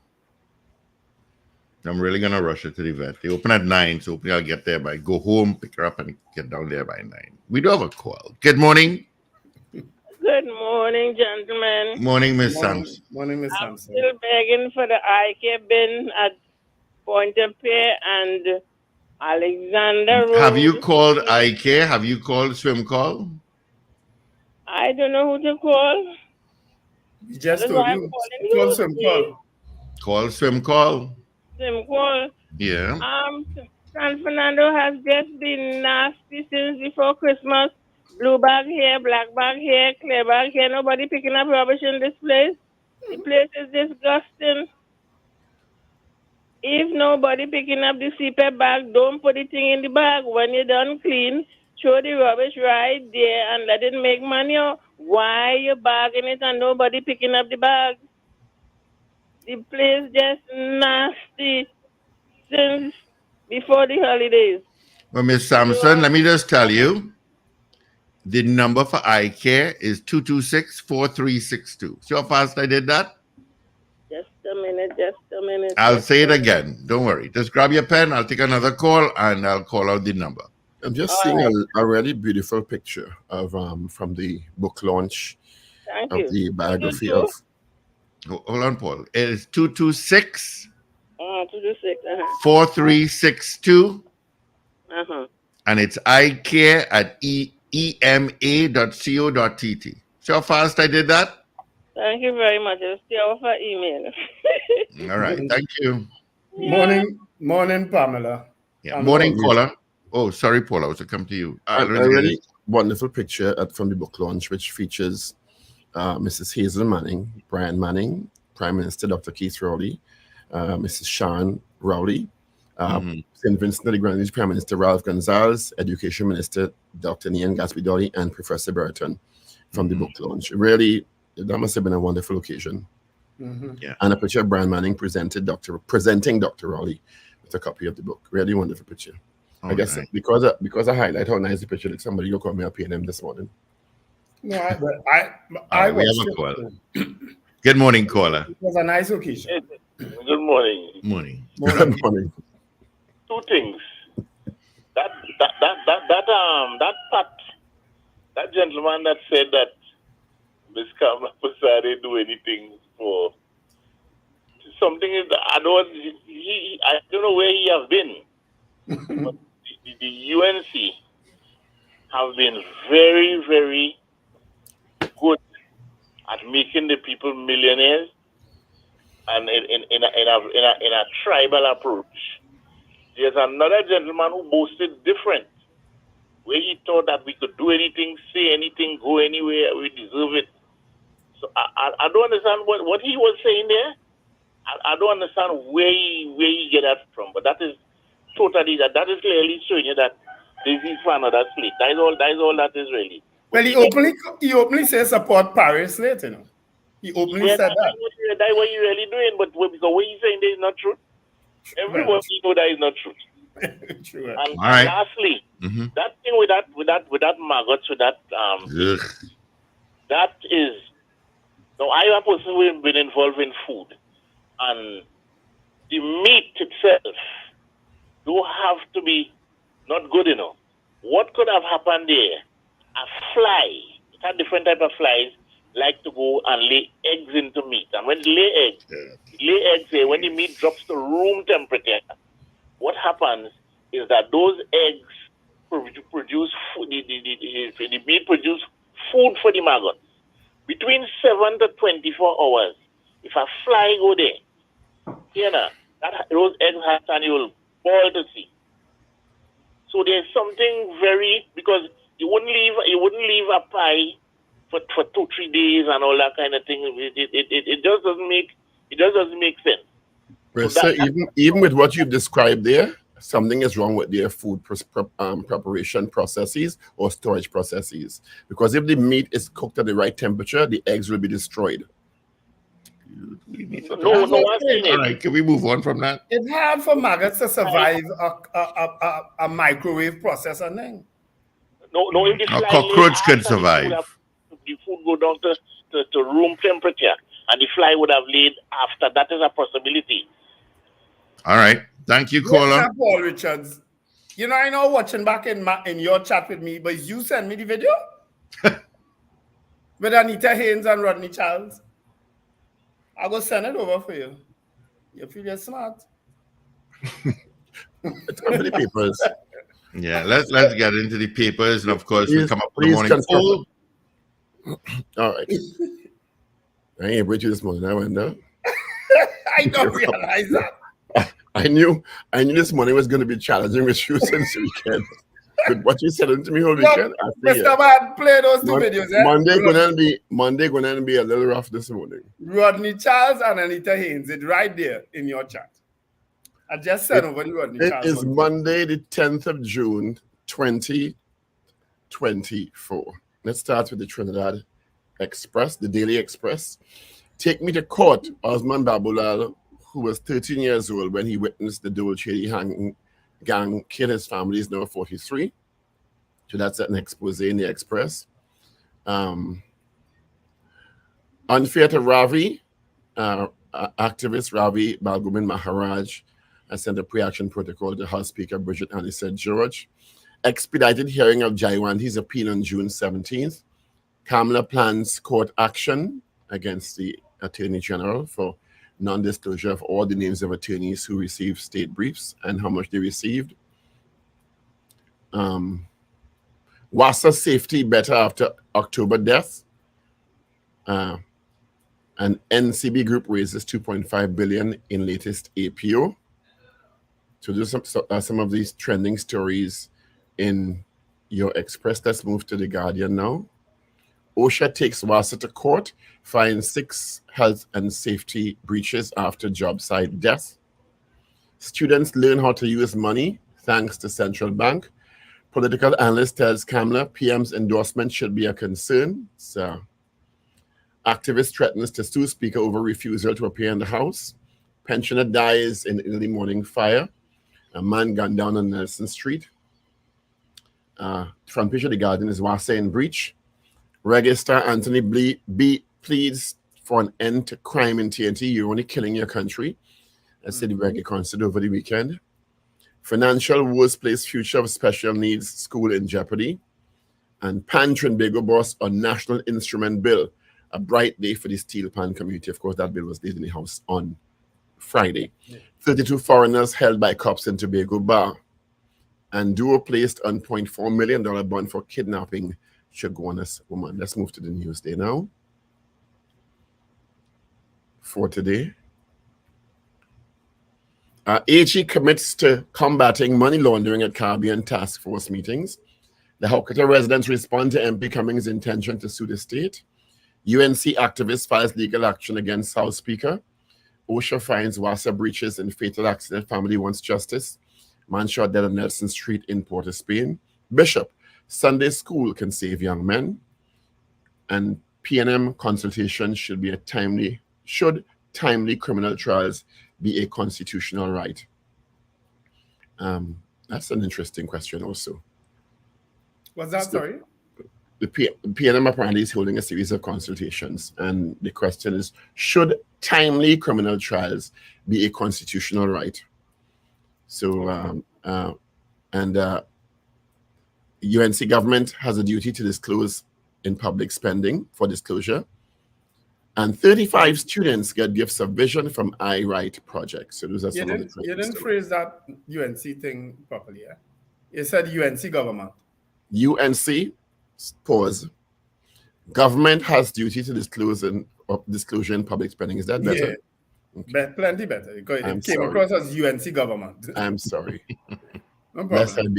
I'm really gonna rush her to the vet. They open at 9, so hopefully I'll get there go home, pick her up, and get down there by 9. We do have a call. Good morning. Good morning, gentlemen. Morning, Miss Sampson. Morning, Miss I'm Sampson. still begging for the IK bin at Pointe-a-Pierre and Alexander Road. Have you called IK? Have you called Swim Call? I don't know who to call. We just told you. Call Swim Call. Call Swim Call. Swim Call. Yeah. San Fernando has just been nasty since before Christmas. Blue bag here, black bag here, clear bag here. Nobody picking up rubbish in this place. The place is disgusting. If nobody picking up the CPAP bag, don't put the thing in the bag. When you're done clean, throw the rubbish right there and let it make money. Why you bagging it and nobody picking up the bag? The place just nasty since before the holidays. Well, Miss Sampson, let me just tell you, the number for iCare is 226-4362. See how fast I did that? Just a minute, just a a minute. I'll say it again. Don't worry. Just grab your pen. I'll take another call and I'll call out the number. I'm just seeing a really beautiful picture of from the book launch Thank of you. the biography 222? Hold on, Paul. It is 226 226. 4362. Uh-huh. And it's icare at ema.co.tt. See how fast I did that? Thank you very much. I'll stay off her email. All right. Thank you. Morning, Pamela. Yeah. Morning, caller. Oh, sorry, Paul. I was to come to you. A really wonderful picture from the book launch, which features Mrs. Hazel Manning, Brian Manning, Prime Minister Dr. Keith Rowley, Mrs. Sharon Rowley, St. Vincent of the Grenadines Prime Minister Ralph Gonzalez, Education Minister Dr. Nian Gatsby-Dolly, and Professor Burton from the book launch. Really, that must have been a wonderful occasion. Yeah. And a picture of Brian Manning presenting Dr. Rowley with a copy of the book. Really wonderful picture. I guess because I highlight how nice the picture looks, somebody will call me up PM this morning. No, we have a call. Good morning, caller. It was a nice occasion. Good morning. Morning. Good morning. Two things. That gentleman that said that Miss Kamala Prasad didn't do anything for something is I don't know where he has been. But the UNC have been very, very good at making the people millionaires, and in a tribal approach. There's another gentleman who boasted different, where he thought that we could do anything, say anything, go anywhere, we deserve it. So I don't understand what he was saying there. I don't understand where he get that from, but that is totally that is clearly showing you that this is for another slate. That is all that is really. Well, he openly says support Paris Slate, you know. He openly said that. That's what you're really doing, but because what he's saying there is not true. Everybody know that is not true. True. And lastly, that thing with that maggots, with that that is. Now, I have personally been involved in food, and the meat itself don't have to be not good enough. What could have happened there? A fly, it had different type of flies, like to go and lay eggs into meat. And when they lay eggs, when the meat drops to room temperature, what happens is that those eggs produce food, the meat produce food for the maggots. Between 7 to 24 hours, if a fly go there, those eggs have and you will boil to see. So there's something because you wouldn't leave a pie for 2-3 days and all that kind of thing. It just doesn't make sense. Well, so even with what you've described there, something is wrong with their food preparation processes or storage processes. Because if the meat is cooked at the right temperature, the eggs will be destroyed. No, all right, can we move on from that? It's hard for maggots to survive a microwave process and then. No, if the A fly cockroach could survive. The food go down to room temperature, and the fly would have laid after. That is a possibility. All right. Thank you, caller. Yes, Paul Richards. You know, I know watching back in your chat with me, but you sent me the video with Anita Haynes and Rodney Charles. I'll go send it over for you. You feel you're smart. It's come to the papers. Yeah, let's get into the papers, and of course we come up with the morning confirm. poll. All right. I ain't with you this morning. I went down. I don't realize that. I knew this morning was going to be challenging with you since the weekend. But what you said to me all weekend, Mr. Man, play those two videos. Monday gonna be a little rough this morning. Rodney Charles and Anita Haynes, it's right there in your chat. I just sent over the Rodney Charles. It is Monday, the 10th of June, 2024. Let's start with the Trinidad Express, the Daily Express. Take me to court, Osman Babulal, who was 13 years old when he witnessed the Dole Chedi gang kill his family, is now 43. So that's an expose in the Express. Unfair to Ravi, activist Ravi Balgobin Maharaj has sent a pre-action protocol to House Speaker Bridget Annisette George. Expedited hearing of Jaiwanti's appeal on June 17th. Kamala plans court action against the Attorney General for non-disclosure of all the names of attorneys who received state briefs and how much they received. WASA safety better after October death. And NCB Group raises $2.5 billion in latest APO. So there's some of these trending stories in your Express. Let's move to the Guardian now. OSHA takes WASA to court, finds 6 health and safety breaches after job site death. Students learn how to use money thanks to central bank. Political analyst tells Kamala PM's endorsement should be a concern. So, activist threatens to sue Speaker over refusal to appear in the House. Pensioner dies in early morning fire. A man gunned down on Nelson Street. Front page of the Guardian is WASA in breach. Reggae star Anthony B pleads for an end to crime in TNT. You're only killing your country. I said the reggae concert over the weekend. Financial woes place future of special needs school in jeopardy. And Pan Trinbago boss on National Instrument Bill. A bright day for the steel pan community. Of course, that bill was laid in the House on Friday. 32 foreigners held by cops in Tobago Bar. And duo placed on $0.4 million bond for kidnapping Chaguanas woman. Let's move to the news day now. For today. AG commits to combating money laundering at Caribbean task force meetings. The Hawketta residents respond to MP Cummings' intention to sue the state. UNC activist files legal action against House Speaker. OSHA finds WASA breaches in fatal accident. Family wants justice. Man shot dead on Nelson Street in Port of Spain. Bishop, Sunday school can save young men. And PNM consultation should timely criminal trials be a constitutional right? That's an interesting question also. What's that, sorry? The PNM apparently is holding a series of consultations, and the question is, should timely criminal trials be a constitutional right? So, UNC government has a duty to disclose in public spending for disclosure. And 35 students get gifts of vision from iWrite project. So those are some of the You didn't phrase that UNC thing properly, yeah? You said UNC government. UNC, pause. Government has duty to disclosure in public spending. Is that better? Yeah. Okay. Plenty better. Because it came sorry. across as UNC government. I'm sorry. No problem.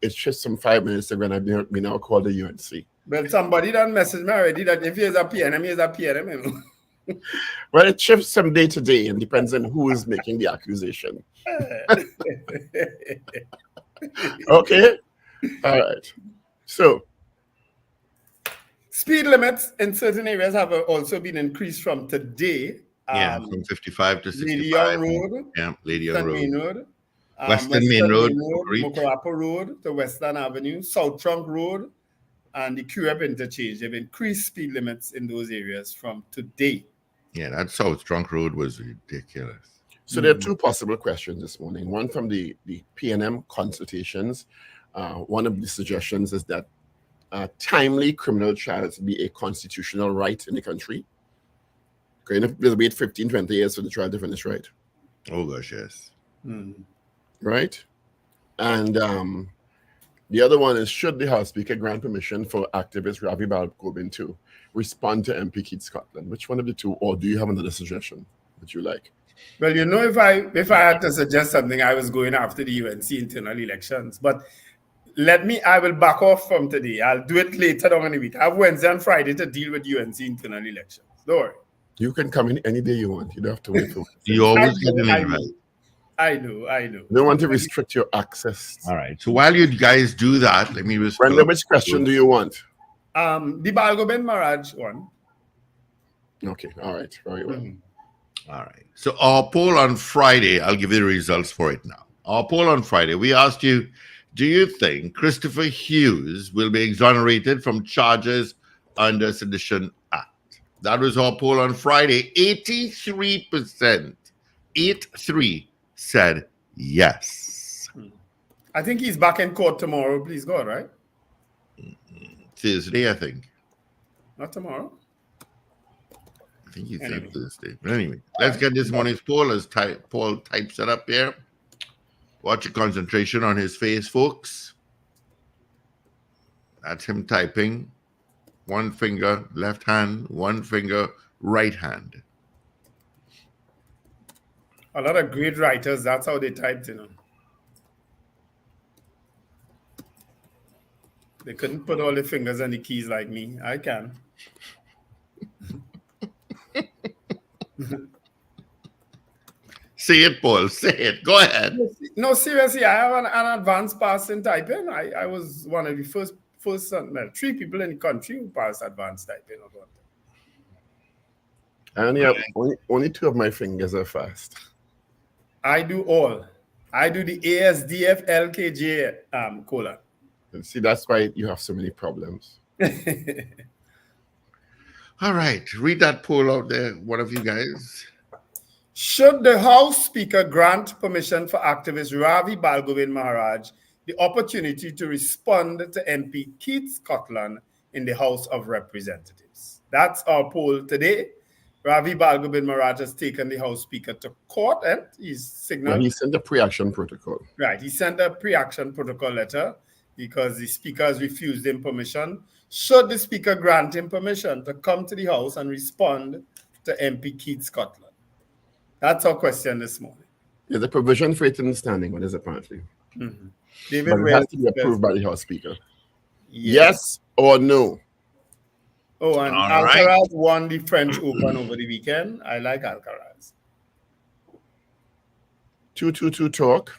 It's just some 5 minutes ago, and I've been now called the UNC. Well, somebody done message me already that if he is a PNM, he is a PNM. Well, it shifts from day to day and depends on who is making the accusation. Okay? All right. So, speed limits in certain areas have also been increased from today. From 55 to 65. Lady Young Road. Yeah, Lady Young Main Road. Road. Western Main Road. Mokorapa Road to Western Avenue. South Trunk Road. And the QF interchange. They've increased speed limits in those areas from today. Yeah, that South Trunk Road was ridiculous. So there are two possible questions this morning. One from the PNM consultations. One of the suggestions is that timely criminal trials be a constitutional right in the country. Okay, and if we'll wait 15, 20 years for the trial to finish, right? Oh, gosh, yes. Right? And the other one is, should the House Speaker grant permission for activist Ravi Balgobin to respond to MP Keith Scotland? Which one of the two, or do you have another suggestion that you like? Well, you know, if I had to suggest something, I was going after the UNC internal elections. But I will back off from today. I'll do it later on in the week. I have Wednesday and Friday to deal with UNC internal elections. Don't worry. You can come in any day you want. You don't have to wait for You always get an invite. I know. You don't want to restrict your access. All right. So while you guys do that, let me respond. Brenda, which question do you want? The Balgobin Maraj one. Okay. All right. Very well. All right. So our poll on Friday, I'll give you the results for it now. Our poll on Friday, we asked you, do you think Christopher Hughes will be exonerated from charges under Sedition Act? That was our poll on Friday. 83%, 83 said yes. I think he's back in court tomorrow. Please God, right? Thursday, I think. Not tomorrow. I think he Anyway. said Thursday. But anyway, let's get this morning's poll as Paul types it up here. Watch your concentration on his face, folks. That's him typing. One finger, left hand, one finger, right hand. A lot of great writers, that's how they typed, They couldn't put all the fingers on the keys like me. I can. Say it, Paul. Say it. Go ahead. No, seriously, I have an advanced pass in typing. I was one of the first 3 people in the country who passed advanced typing. Only 2 of my fingers are fast. I do all. I do the ASDF LKJ colon. See, that's why you have so many problems. All right. Read that poll out there, one of you guys. Should the House Speaker grant permission for activist Ravi Balgobin Maharaj the opportunity to respond to MP Keith Scotland in the House of Representatives? That's our poll today. Ravi Balgobin Maharaj has taken the House Speaker to court and he's signaled. Well, he sent a pre-action protocol. Right. He sent a pre-action protocol letter because the Speaker has refused him permission. Should the Speaker grant him permission to come to the House and respond to MP Keith Scotland? That's our question this morning. There's a provision for it in the standing orders, apparently. Mm-hmm. But David it has to be approved by the House Speaker. Yes or no? Oh, and All Alcaraz right. won the French Open over the weekend. I like Alcaraz. 222 talk.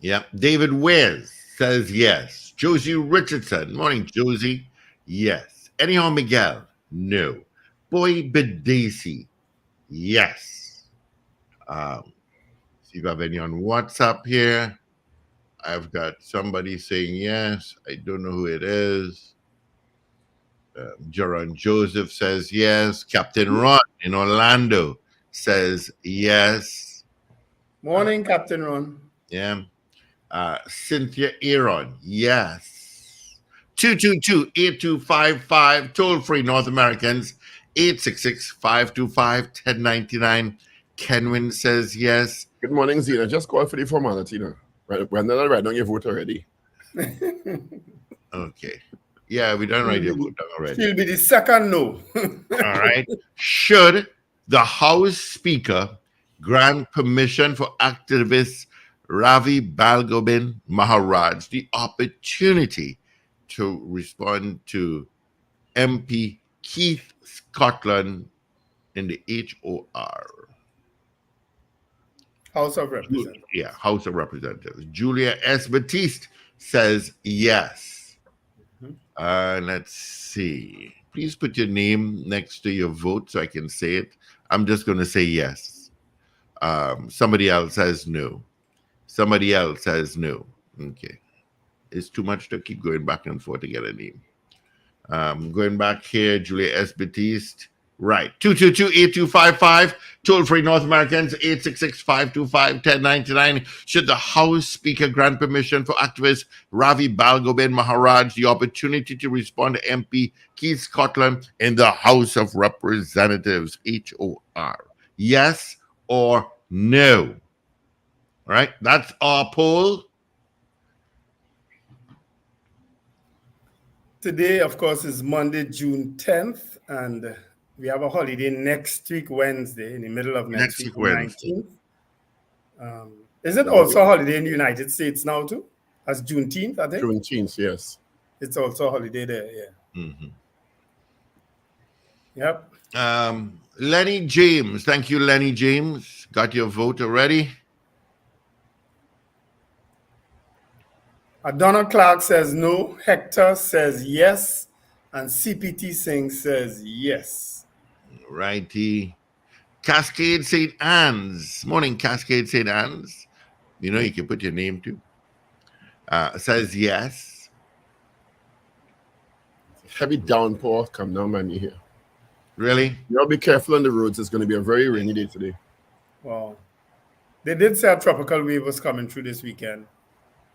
Yeah. David Wes says yes. Josie Richardson. Morning, Josie. Yes. Anyhow, Miguel. No. Boy Bedesi. Yes. See if I have any on WhatsApp here. I've got somebody saying yes. I don't know who it is. Jaron Joseph says yes. Captain Ron in Orlando says yes. Morning, Captain Ron. Yeah. Cynthia Aaron, yes. 222-8255, toll free North Americans, 866-525-1099. Kenwin says yes. Good morning, Zena. Just call for the formality, Wendell, I don't your vote already. Okay. Yeah, we done write your vote down already. She'll be the second no. All right. Should the House Speaker grant permission for activist Ravi Balgobin Maharaj the opportunity to respond to MP Keith Scotland in the HOR? House of Representatives. Yeah, House of Representatives. Julia S. Batiste says yes. Let's see. Please put your name next to your vote so I can say it. I'm just going to say yes. Somebody else says no. Somebody else says no. Okay. It's too much to keep going back and forth to get a name. Going back here, Julia S. Batiste. Right. 222-8255. Toll free North Americans, 866-525-1099. Should the House Speaker grant permission for activist Ravi Balgobin Maharaj the opportunity to respond to MP Keith Scotland in the House of Representatives, HOR? Yes or no? All right. That's our poll. Today, of course, is Monday, June 10th, and we have a holiday next week, Wednesday, in the middle of next week, Wednesday. 19th. Is it also a holiday in the United States now, too? As Juneteenth, I think? Juneteenth, yes. It's also a holiday there, yeah. Mm-hmm. Yep. Lenny James. Thank you, Lenny James. Got your vote already? Donald Clark says no. Hector says yes. And CPT Singh says yes. Righty. Cascade St. Anne's. Morning, Cascade St. Anne's. You know, you can put your name too. Says yes. Heavy downpour come down by me here. Really? You all be careful on the roads. It's going to be a very rainy day today. Wow. They did say a tropical wave was coming through this weekend,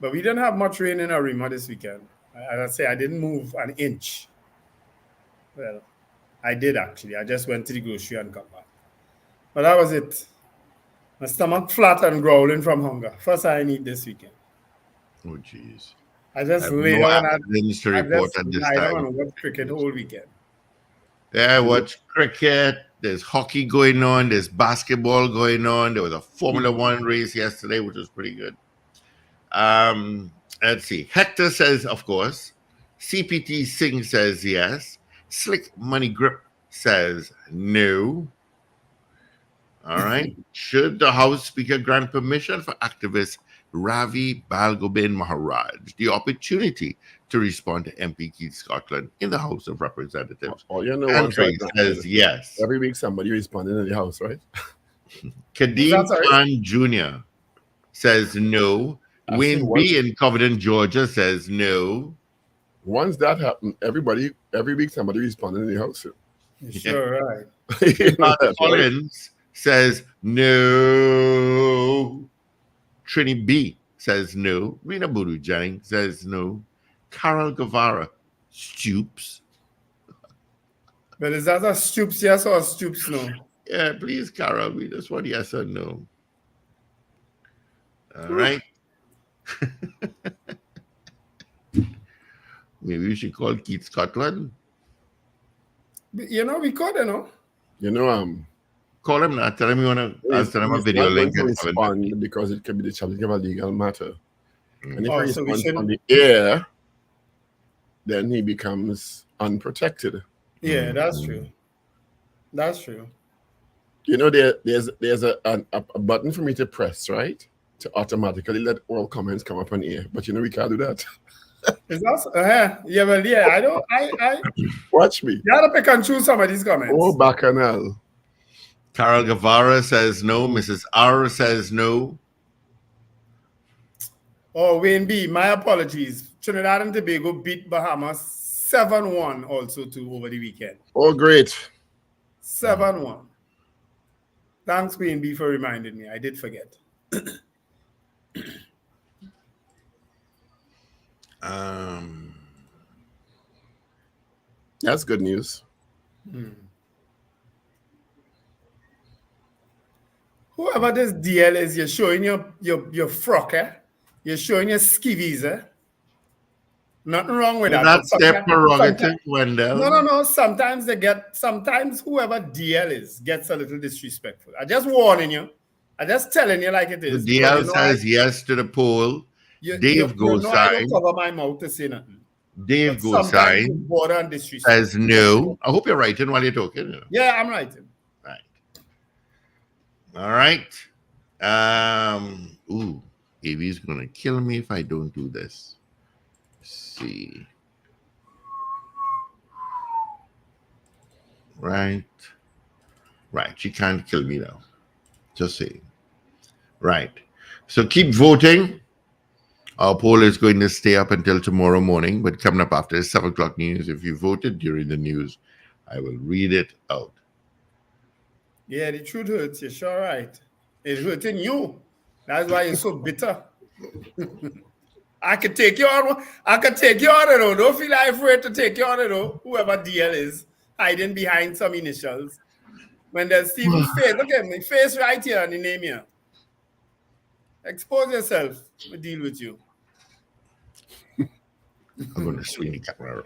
but we didn't have much rain in Arima this weekend. As I say, I didn't move an inch. Well, I did actually. I just went to the grocery and come back. But that was it. My stomach flat and growling from hunger. First I eat this weekend. Oh, jeez. I just lay down and watch cricket whole weekend. Yeah, I watch cricket. There's hockey going on. There's basketball going on. There was a Formula One race yesterday, which was pretty good. Let's see. Hector says, of course. CPT Singh says yes. Slick Money Grip says no. All right. Should the House Speaker grant permission for activist Ravi Balgobin Maharaj the opportunity to respond to MP Keith Scotland in the House of Representatives? Oh, you know Andre says yes. Every week somebody responding in the House, right? Kadeem Khan Jr. says no. Wayne B. in Covington, Georgia says no. Once that happened, every week somebody responding in the House. Sure, right. Collins says no. Trini B says no. Rena Buru Jang says no. Carol Guevara Stoops. But is that a Stoops yes or a Stoops no? Yeah, please, Carol. We just want yes or no. All right. Maybe we should call Keith Scotland. You know, we could, you know. You know, call him now. Tell him you want to send him a video link. Respond because it could be the challenge of a legal matter. And if he responds on the air, then he becomes unprotected. Yeah, that's true. That's true. You know, there's a button for me to press, right? To automatically let all comments come up on air. But you know, we can't do that. Is that yeah, well, yeah, I watch me. You gotta pick and choose some of these comments. Oh, Bacchanal. Carol Guevara says no. Mrs. R says no. Oh, Wayne B, my apologies. Trinidad and Tobago beat Bahamas 7-1 also too over the weekend. Oh, great. 7-1. Thanks, Wayne B, for reminding me. I did forget. That's good news. Whoever this DL is, you're showing your frock, eh? You're showing your skivvies, eh? Nothing wrong with that. That's their prerogative, Wendell. No. Sometimes whoever DL is gets a little disrespectful. I'm just warning you. I'm just telling you like it is. The DL says yes to the poll. Dave goes sign. I don't cover my mouth to say nothing. Dave goes sign. Says no. I hope you're writing while you're talking. You know. Yeah, I'm writing. Right. All right. Evie's gonna kill me if I don't do this. Let's see. Right. She can't kill me now. Just saying. Right. So keep voting. Our poll is going to stay up until tomorrow morning, but coming up after the 7 o'clock news, if you voted during the news, I will read it out. Yeah, the truth hurts. You're sure right. It's hurting you. That's why you're so bitter. I could take you on. Though. Don't feel afraid to take you on, though. Whoever DL is hiding behind some initials. When there's Stephen's face, look at me, face right here and the name here. Expose yourself. We'll deal with you. I'm going to swing the camera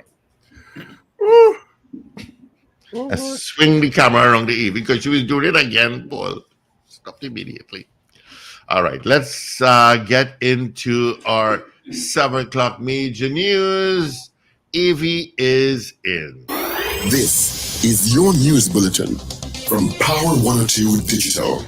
around. Swing the camera around the Eve because she was doing it again, Paul. Stopped immediately. All right, let's get into our 7 o'clock major news. Evie is in. This is your news bulletin from Power 102 Digital.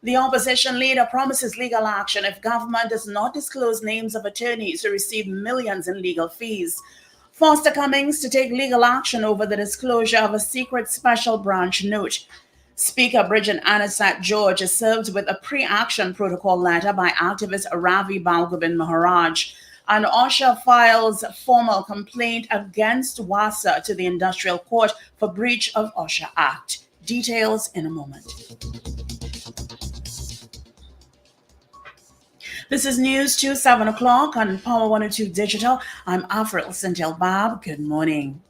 The opposition leader promises legal action if government does not disclose names of attorneys who receive millions in legal fees. Foster Cummings to take legal action over the disclosure of a secret special branch note. Speaker Bridget Anasat George is served with a pre-action protocol letter by activist Ravi Balgobin Maharaj. And OSHA files formal complaint against WASA to the Industrial Court for breach of OSHA Act. Details in a moment. This is News 2, 7 o'clock on Power 102 Digital. I'm Afril Sintel-Bab. Good morning.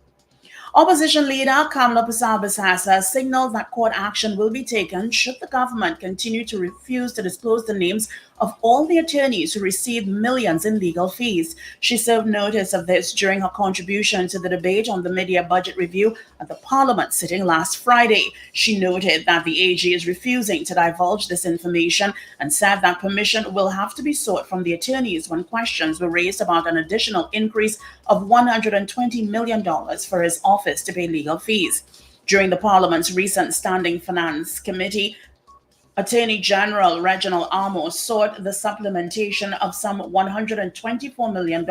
Opposition leader Kamla Persad-Bissassa signaled that court action will be taken should the government continue to refuse to disclose the names of all the attorneys who received millions in legal fees. She served notice of this during her contribution to the debate on the mid-year budget review at the Parliament sitting last Friday. She noted that the AG is refusing to divulge this information and said that permission will have to be sought from the attorneys when questions were raised about an additional increase of $120 million for his office to pay legal fees. During the Parliament's recent Standing Finance Committee, Attorney General Reginald Amos sought the supplementation of some $124 million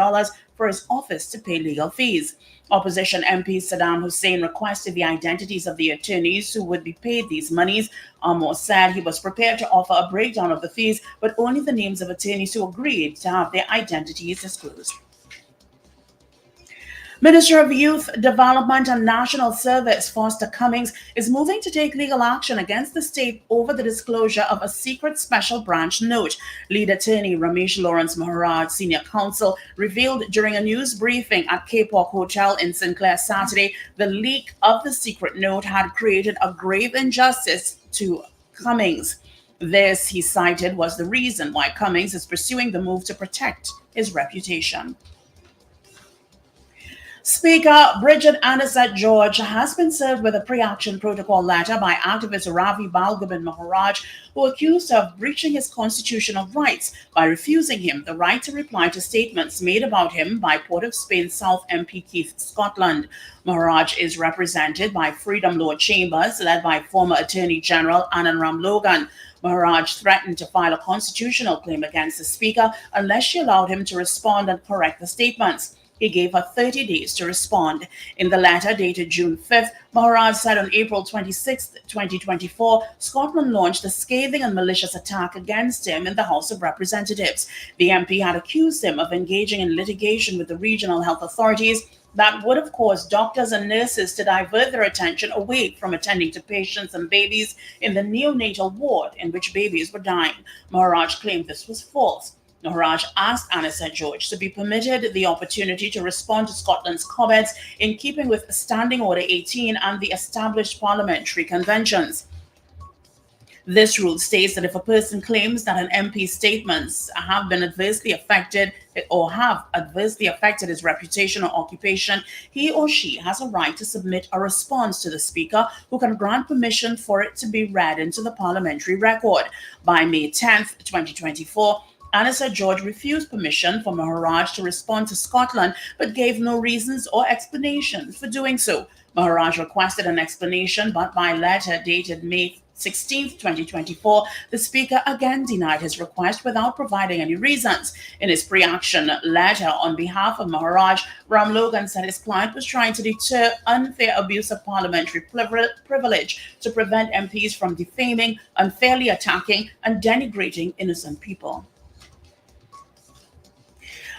for his office to pay legal fees. Opposition MP Saddam Hussein requested the identities of the attorneys who would be paid these monies. Amos said he was prepared to offer a breakdown of the fees, but only the names of attorneys who agreed to have their identities disclosed. Minister of Youth Development and National Service Foster Cummings is moving to take legal action against the state over the disclosure of a secret special branch note. Lead attorney Ramesh Lawrence Maharaj, senior counsel, revealed during a news briefing at Cape Walk Hotel in Sinclair Saturday the leak of the secret note had created a grave injustice to Cummings. This, he cited, was the reason why Cummings is pursuing the move to protect his reputation. Speaker Bridget Anderson George has been served with a pre-action protocol letter by activist Ravi Balgobin Maharaj, who accused her of breaching his constitutional rights by refusing him the right to reply to statements made about him by Port of Spain South MP Keith Scotland. Maharaj is represented by Freedom Law Chambers, led by former Attorney General Anand Logan. Maharaj threatened to file a constitutional claim against the Speaker unless she allowed him to respond and correct the statements. He gave her 30 days to respond. In the letter dated June 5th, Maharaj said on April 26, 2024, Scotland launched a scathing and malicious attack against him in the House of Representatives. The MP had accused him of engaging in litigation with the regional health authorities that would have caused doctors and nurses to divert their attention away from attending to patients and babies in the neonatal ward in which babies were dying. Maharaj claimed this was false. Maharaj asked Anna St. George to be permitted the opportunity to respond to Scotland's comments in keeping with Standing Order 18 and the established parliamentary conventions. This rule states that if a person claims that an MP's statements have been adversely affected or have adversely affected his reputation or occupation, he or she has a right to submit a response to the Speaker, who can grant permission for it to be read into the parliamentary record. By May 10th, 2024, Anna St. George refused permission for Maharaj to respond to Scotland, but gave no reasons or explanations for doing so. Maharaj requested an explanation, but by letter dated May 16, 2024, the Speaker again denied his request without providing any reasons. In his pre-action letter on behalf of Maharaj, Ram Logan said his client was trying to deter unfair abuse of parliamentary privilege to prevent MPs from defaming, unfairly attacking, and denigrating innocent people.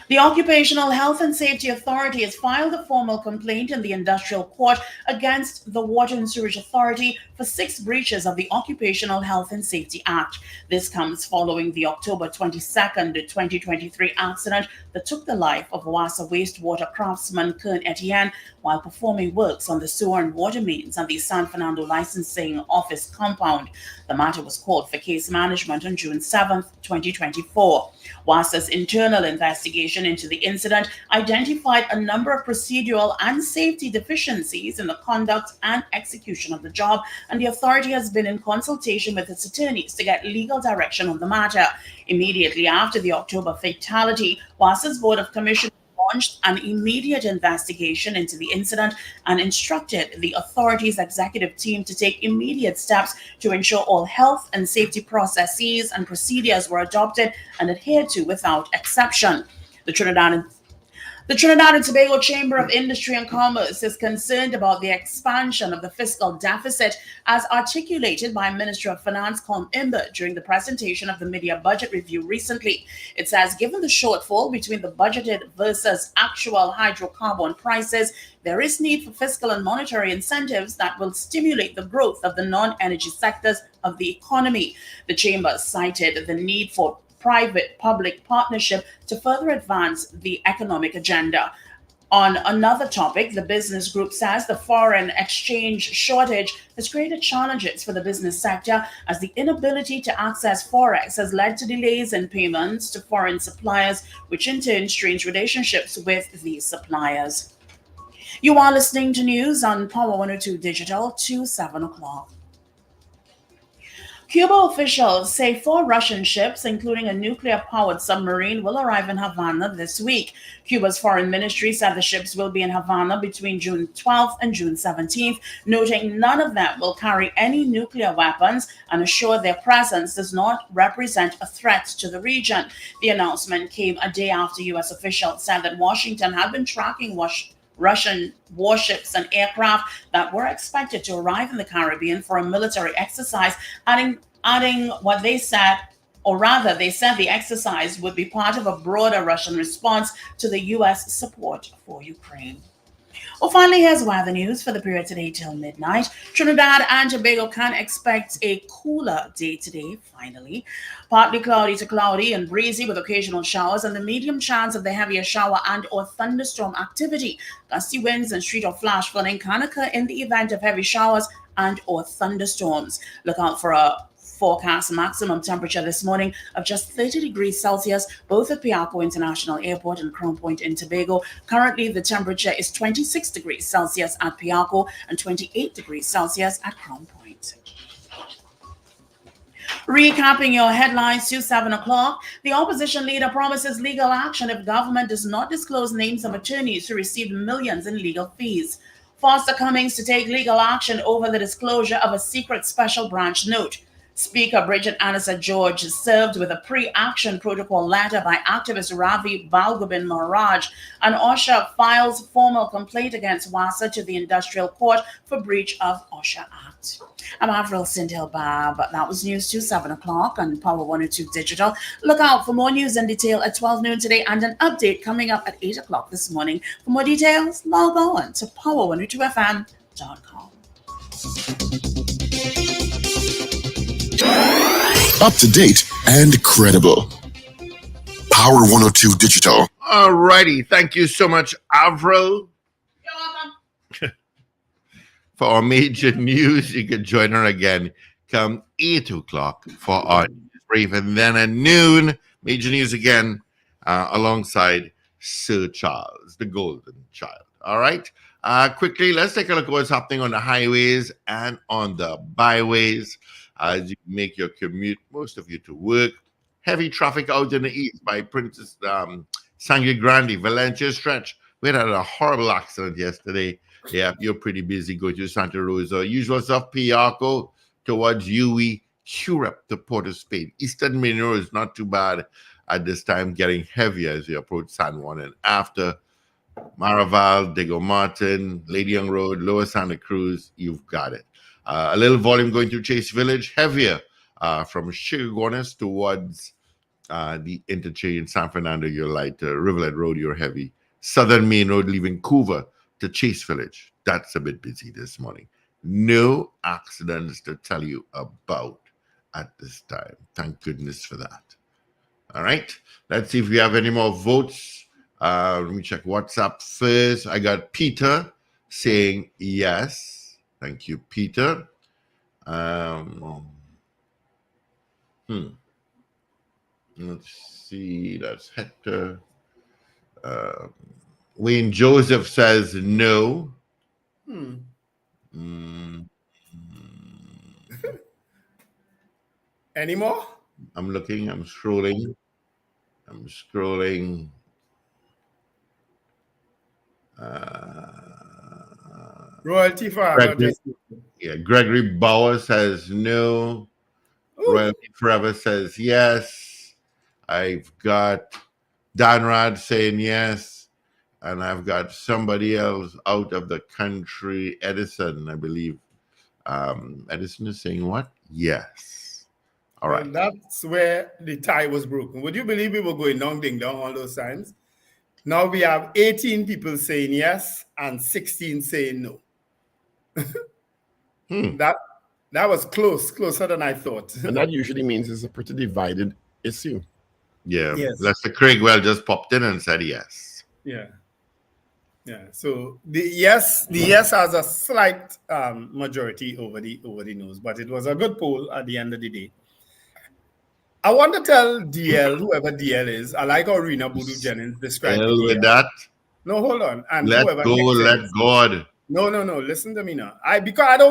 The Occupational Health and Safety Authority has filed a formal complaint in the Industrial Court against the Water and Sewerage Authority for 6 breaches of the Occupational Health and Safety Act. This comes following the October 22nd, 2023 accident that took the life of Wassa wastewater craftsman Kern Etienne while performing works on the sewer and water mains at the San Fernando Licensing Office compound. The matter was called for case management on June 7th, 2024. Wassa's internal investigation into the incident identified a number of procedural and safety deficiencies in the conduct and execution of the job, and the authority has been in consultation with its attorneys to get legal direction on the matter. Immediately after the October fatality, Wassa's Board of Commissioners launched an immediate investigation into the incident and instructed the authority's executive team to take immediate steps to ensure all health and safety processes and procedures were adopted and adhered to without exception. The The Trinidad and Tobago Chamber of Industry and Commerce is concerned about the expansion of the fiscal deficit as articulated by Minister of Finance Com Imber during the presentation of the mid-year budget review recently. It says, given the shortfall between the budgeted versus actual hydrocarbon prices, there is need for fiscal and monetary incentives that will stimulate the growth of the non-energy sectors of the economy. The chamber cited the need for private-public partnership to further advance the economic agenda. On another topic, the business group says the foreign exchange shortage has created challenges for the business sector as the inability to access forex has led to delays in payments to foreign suppliers, which in turn strains relationships with these suppliers. You are listening to news on Power 102 Digital to 7 o'clock. Cuba officials say 4 Russian ships, including a nuclear-powered submarine, will arrive in Havana this week. Cuba's foreign ministry said the ships will be in Havana between June 12th and June 17th, noting none of them will carry any nuclear weapons and assure their presence does not represent a threat to the region. The announcement came a day after U.S. officials said that Washington had been tracking Russian warships and aircraft that were expected to arrive in the Caribbean for a military exercise, adding what they said, or rather, they said the exercise would be part of a broader Russian response to the U.S. support for Ukraine. Well, finally, here's weather news for the period today till midnight. Trinidad and Tobago can expect a cooler day today, finally. Partly cloudy to cloudy and breezy with occasional showers and the medium chance of the heavier shower and or thunderstorm activity. Gusty winds and street or flash flooding can occur in the event of heavy showers and or thunderstorms. Look out for a forecast maximum temperature this morning of just 30 degrees Celsius, both at Piarco International Airport and Crown Point in Tobago. Currently, the temperature is 26 degrees Celsius at Piarco and 28 degrees Celsius at Crown Point. Recapping your headlines to 7 o'clock, the opposition leader promises legal action if government does not disclose names of attorneys who received millions in legal fees. Foster Cummings to take legal action over the disclosure of a secret special branch note. Speaker Bridget Anissa George served with a pre-action protocol letter by activist Ravi Balgobin Maharaj, and OSHA files formal complaint against WASA to the Industrial Court for breach of OSHA Act. I'm Avril Sindel Bab. That was news to 7 o'clock on Power 102 Digital. Look out for more news in detail at 12 noon today and an update coming up at 8 o'clock this morning. For more details, log on to power102fm.com. Up to date and credible. Power 102 Digital. All righty. Thank you so much, Avril. You're welcome. For our major news, you can join her again come 8 o'clock for our brief. And then at noon, major news again alongside Sir Charles, the golden child. All right. Quickly, let's take a look at what's happening on the highways and on the byways as you make your commute, most of you to work. Heavy traffic out in the east by Princess Sangre Grande, Valencia stretch. We had a horrible accident yesterday. Yeah, you're pretty busy. Go to Santa Rosa. Usual stuff, Piarco towards UE, Curep to Port of Spain. Eastern Main Road is not too bad at this time, getting heavier as you approach San Juan and after. Maraval, Diego Martin, Lady Young Road, Lower Santa Cruz, you've got it. A little volume going through Chase Village, heavier from Chicagones towards the interchange San Fernando, you're light. Rivulet Road, you're heavy. Southern Main Road leaving Couva to Chase Village. That's a bit busy this morning. No accidents to tell you about at this time. Thank goodness for that. All right. Let's see if we have any more votes. Let me check WhatsApp first. I got Peter saying yes. Thank you, Peter. Let's see. That's Hector. Wayne Joseph says no. Any more? I'm looking. I'm scrolling. Royalty for Gregory Bauer says no. Ooh. Royalty Forever says yes. I've got Danrad saying yes. and I've got somebody else out of the country, Edison, I believe. Edison is saying what? Yes. All right. Well, that's where the tie was broken. Would you believe we were going down, ding dong all those times? Now we have 18 people saying yes and 16 saying no. That was closer than I thought. And that usually means it's a pretty divided issue. Yeah. Yes. Lester Craigwell just popped in and said yes. Yeah. So the yes has a slight majority over the no's, but it was a good poll at the end of the day. I want to tell DL, whoever DL is, I like how Rena Boodoo Jennings described it. With that, no, hold on. And let God. No. Listen to me now. Because I don't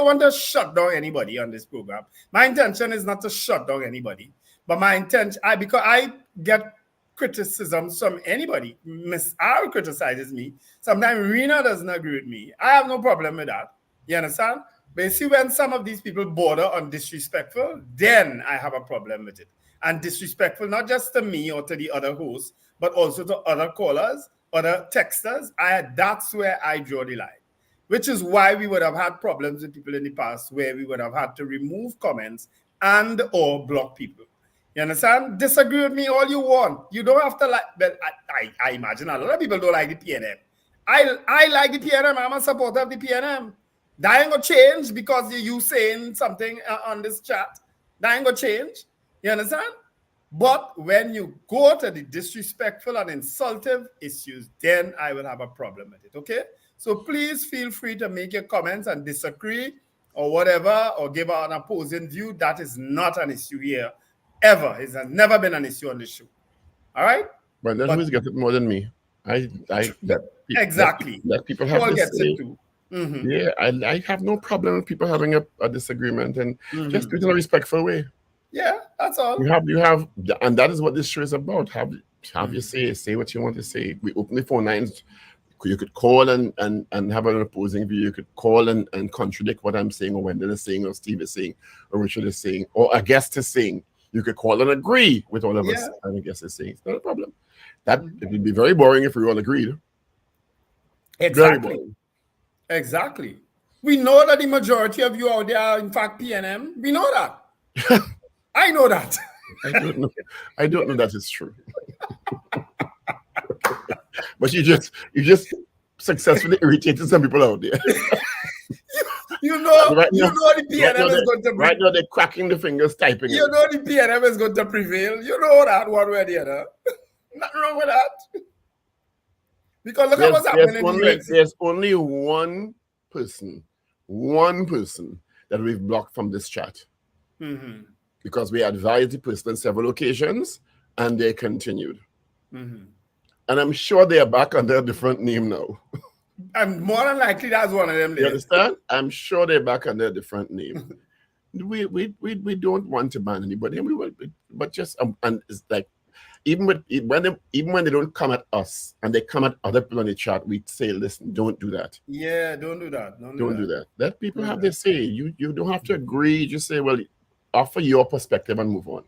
want to shut down anybody on this program. My intention is not to shut down anybody, but my intention, because I get criticisms from anybody. Miss R criticizes me. Sometimes Rena doesn't agree with me. I have no problem with that. You understand? But you see, when some of these people border on disrespectful, then I have a problem with it. And disrespectful, not just to me or to the other hosts, but also to other callers, other texters. That's where I draw the line. Which is why we would have had problems with people in the past, where we would have had to remove comments and or block people. You understand? Disagree with me all you want. You don't have to like, but I imagine a lot of people don't like the PNM. I like the PNM. I'm a supporter of the PNM. That ain't gonna change because you saying something on this chat. That ain't gonna change. You understand? But when you go to the disrespectful and insultive issues, then I will have a problem with it. Okay? So please feel free to make your comments and disagree or whatever, or give an opposing view. That is not an issue here. Ever. It has never been an issue on this show. All right? But then who's got it more than me? Exactly. That people have Paul to gets say. it too. Mm-hmm. Yeah, I have no problem with people having a disagreement and just do it in a respectful way. Yeah, that's all. You have, and that is what this show is about. Have your say what you want to say. We open the phone lines. You could call and have an opposing view. You could call and contradict what I'm saying, or Wendell is saying, or Steve is saying, or Richard is saying, or a guest is saying. You could call and agree with all of us, and a guest is saying. It's not a problem. It would be very boring if we all agreed. Exactly. We know that the majority of you out there are, in fact, PNM. We know that. I know that. I don't know that is true. But you just successfully irritated some people out there. You know the PNM is going to. Right now they're cracking the fingers, typing. You know the PNM is going to prevail. You know that one way or the other. Nothing wrong with that. Because look at what's happening in the US. There's only one person that we've blocked from this chat. Mm-hmm. Because we advised the person on several occasions, and they continued. Mm-hmm. And I'm sure they are back under a different name now. And more than likely, that's one of them. You understand? I'm sure they're back under a different name. we don't want to ban anybody, but just and it's like even when they don't come at us and they come at other people on the chat, we say, listen, don't do that. Yeah, don't do that. Don't do that. Let people have their say. You don't have to agree. Just say, well, offer your perspective and move on.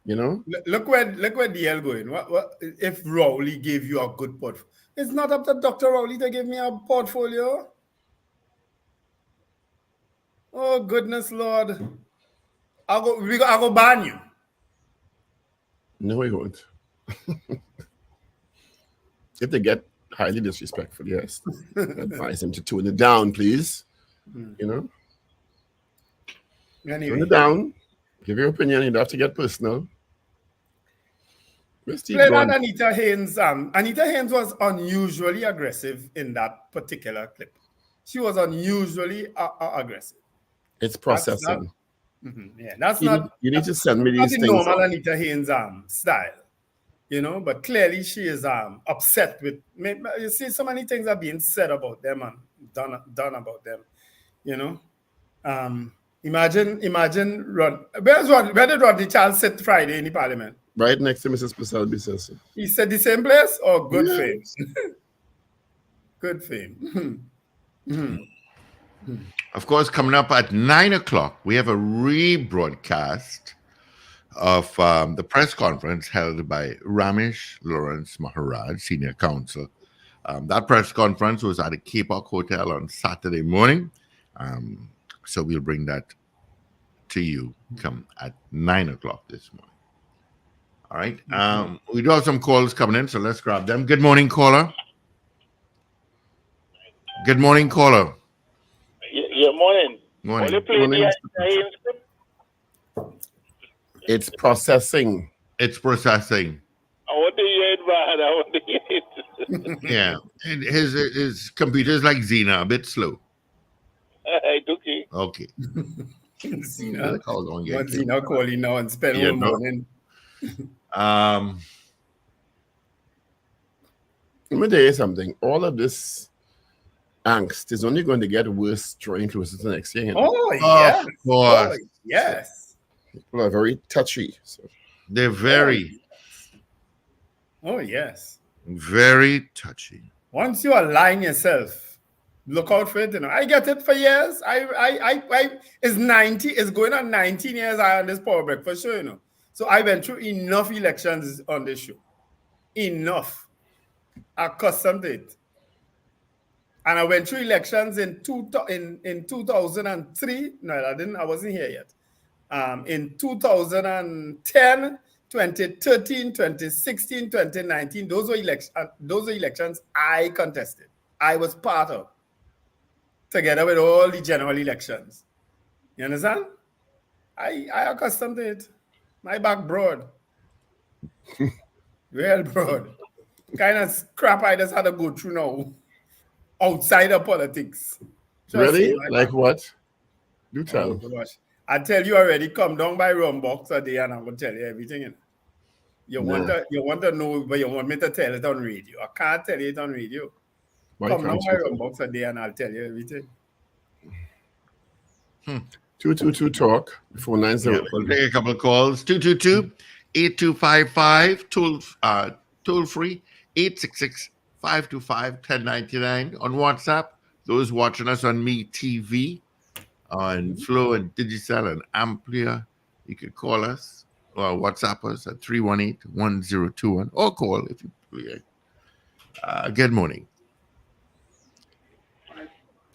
You know? Look where DL going. What if Rowley gave you a good portfolio? It's not up to Dr. Rowley to give me a portfolio. Oh goodness Lord. I'll go ban you. No, we won't. If they get highly disrespectful, yes. Advise them to tone it down, please. You know? Anyway. Tone it down. Give your opinion. You don't have to get personal. Play that Anita Haynes. Anita Haynes was unusually aggressive in that particular clip. She was unusually aggressive. It's processing. That's not. You need to send me these things. Normal Anita Haynes style, you know. But clearly she is upset with. You see, so many things are being said about them and done about them, you know. Imagine Rod. Where did Rodney Charles sit Friday in the Parliament? Right next to Mrs. Pasal Bissessi. He said the same place? Oh, good fame. Good fame. Of course, coming up at 9 o'clock, we have a rebroadcast of the press conference held by Ramesh Lawrence Maharaj, Senior Counsel. That press conference was at the Cape Park Hotel on Saturday morning. So we'll bring that to you come at 9 o'clock this morning. All right. We do have some calls coming in, so let's grab them. Good morning, caller. Good morning, caller. Yeah, morning. Morning. Only play Morning. the It's processing. It's processing. I want to hear it, man. I want to hear it. Yeah. And his computer is like Xena, a bit slow. It's okay. Okay. Zina. The call gonna get What killed. Zina calling now and spend Yeah, all no. morning. Let me tell you something. All of this angst is only going to get worse drawing closer to next year. You know? Oh, yes. Of course. Oh, yes. People are very touchy. So. They're very, Oh, yes. very touchy. Once you align yourself, look out for it. You know, I get it for years. It's 90. It's going on 19 years. I on this power break for sure. You know, so I went through enough elections on this show. Enough. Accustomed to it. And I went through elections in 2003. No, I didn't. I wasn't here yet. In 2010, 2013, 2016, 2019, those were elections I contested. I was part of, together with all the general elections. You understand? I accustomed to it. My back broad. Real broad. Kind of crap I just had to go through now. Outside of politics. Really? Like what? Do Oh, tell. gosh. I tell you already, come down by rum box a day and I'm going to tell you everything. You know? You want to know, but you want me to tell it on radio. I can't tell you it on radio. Why Come down can't by you? rum box a day and I'll tell you everything. 222 talk 490. Yeah, we'll take a couple of calls. 222-8255, toll free, 866-525-1099 on WhatsApp. Those watching us on Me TV, on Flow and Digicel and Amplia, you can call us or WhatsApp us at 318-1021 or call if you good morning.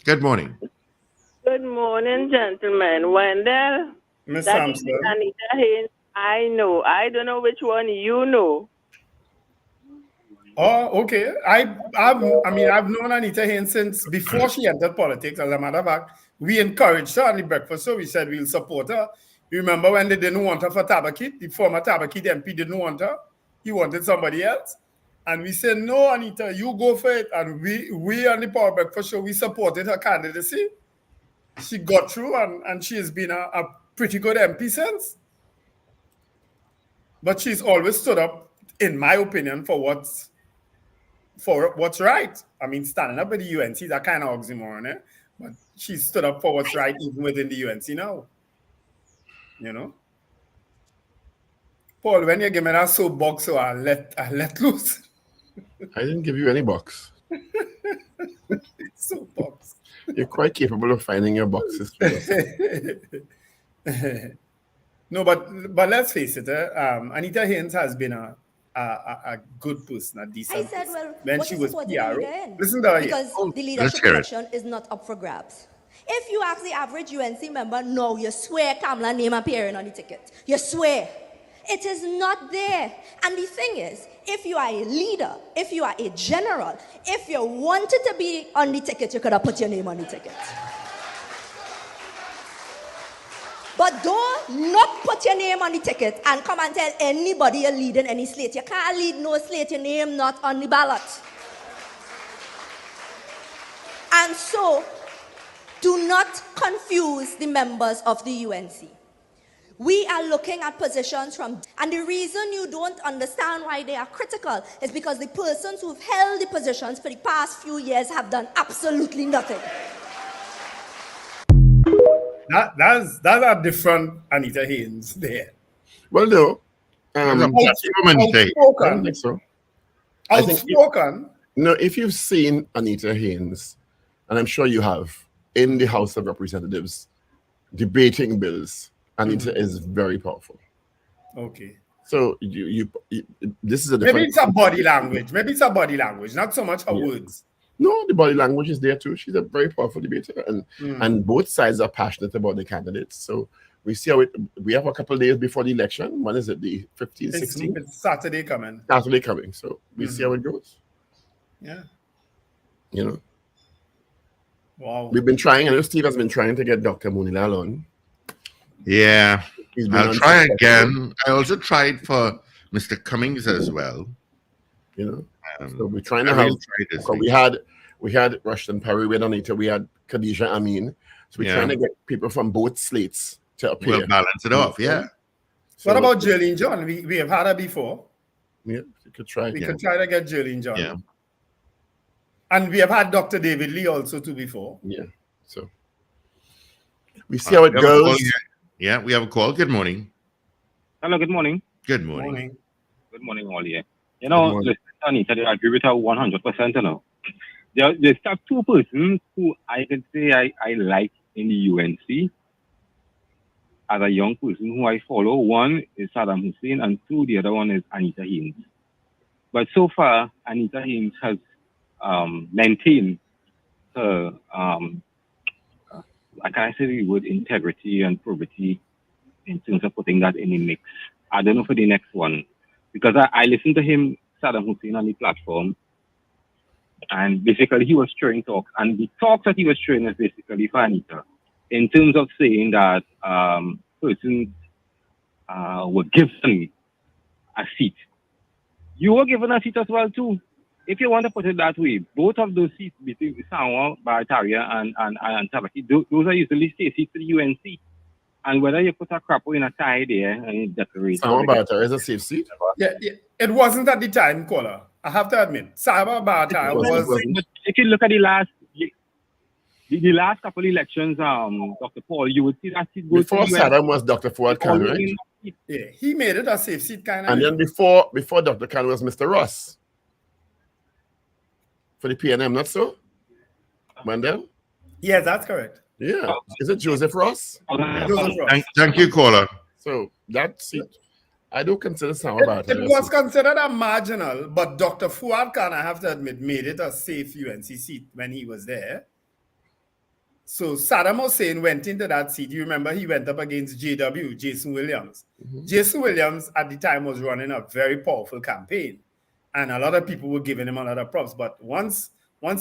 Good morning. Good morning, gentlemen. Wendell, Miss that is Sampson. Anita Haynes. I know. I don't know which one you know. Oh, okay. I've known Anita Haynes since before she entered politics. As a matter of fact, we encouraged her on the breakfast, so we said we'll support her. You remember when they didn't want her for Tabakit? The former Tabakit MP didn't want her. He wanted somebody else. And we said, no, Anita, you go for it. And we on the Power Breakfast Show, we supported her candidacy. She got through and she has been a pretty good MP since. But she's always stood up, in my opinion, for what's right. I mean, standing up with the UNC, that kind of oxymoron, eh? But she stood up for what's right even within the UNC now. You know? Paul, when you give me that soapbox, so I let loose. I didn't give you any box. Soapbox. You're quite capable of finding your boxes. No, but let's face it. Anita Haynes has been a good person, a decent I said, person. well, When what she is was supporting PRO. Anita Haynes? Listen to her here. Because the let's leadership hear it. election is not up for grabs. If you ask the average UNC member, no, you swear Kamala name appearing on the ticket. You swear. It is not there. And the thing is, if you are a leader, if you are a general, if you wanted to be on the ticket, you could have put your name on the ticket. But don't not put your name on the ticket and come and tell anybody you're leading any slate. You can't lead no slate, your name not on the ballot. And so, do not confuse the members of the UNC. We are looking at positions from, and the reason you don't understand why they are critical is because the persons who've held the positions for the past few years have done absolutely nothing. That's a different Anita Haynes there. Well, no. That's a I woman thing. don't think so. I think Outspoken. No, if you've seen Anita Haynes, and I'm sure you have, in the House of Representatives, debating bills, Anita is very powerful. Okay. So this is a different. Maybe it's a body language. Maybe it's a body language, not so much her words. No, the body language is there too. She's a very powerful debater, and both sides are passionate about the candidates. So we see how it. We have a couple of days before the election. When is it? The 15th, 16th? It's Saturday coming. Saturday coming. So we see how it goes. Yeah. You know. Wow. We've been trying. I know Steve has been trying to get Dr. Munilal on. Yeah. He's been I'll try unsuccessful. again. I also tried for Mr. Cummings as well. You know. So we're trying to I have. will try this We had Rushton Perry, we had Anita, we had Khadija Amin. So we're trying to get people from both slates to appear. We'll balance it off, yeah. So, what about Jolene John? We have had her before. Yeah, you could try. We could try to get Jolene John. Yeah. And we have had Dr. David Lee also too before. Yeah. So we see how it goes. Yeah, we have a call. Good morning. Hello, good morning. Good morning. Good morning, all here. You know, listen, Anita, I agree with her 100%, you know. There's two persons who I can say I like in the UNC as a young person who I follow. One is Saddam Hussein, and two, the other one is Anita Haynes. But so far, Anita Haynes has maintained her, I can't say the word integrity and probity in terms of putting that in the mix. I don't know for the next one, because I listened to him, Saddam Hussein, on the platform, and basically he was throwing talks, and the talks that he was throwing is basically for Anita, in terms of saying that persons were given a seat. You were given a seat as well too. If you want to put it that way, both of those seats between Samoa, Barataria, and Tabaki, those are usually state seats for the UNC. And whether you put a crapo in a tie there and you decorate. Samoa Barataria is a safe seat. Yeah, it wasn't at the time, caller. I have to admit, Samoa Barataria was. But if you look at the last couple of elections, Dr. Paul, you would see that seat goes before Saddam was Dr. Fuad Khan, right? Yeah, he made it a safe seat kind of. And then before Dr. Khan was Mr. Ross. For the PNM, not so? Wendell? Yes, that's correct. Yeah. Is it Joseph Ross? Joseph Ross. Thank you, caller. So that seat, I do consider Samoa Barataria. It was considered a marginal, but Dr. Fuad Khan, I have to admit, made it a safe UNC seat when he was there. So Saddam Hussein went into that seat. You remember he went up against JW, Jason Williams. Jason Williams at the time was running a very powerful campaign. And a lot of people were giving him a lot of props. But once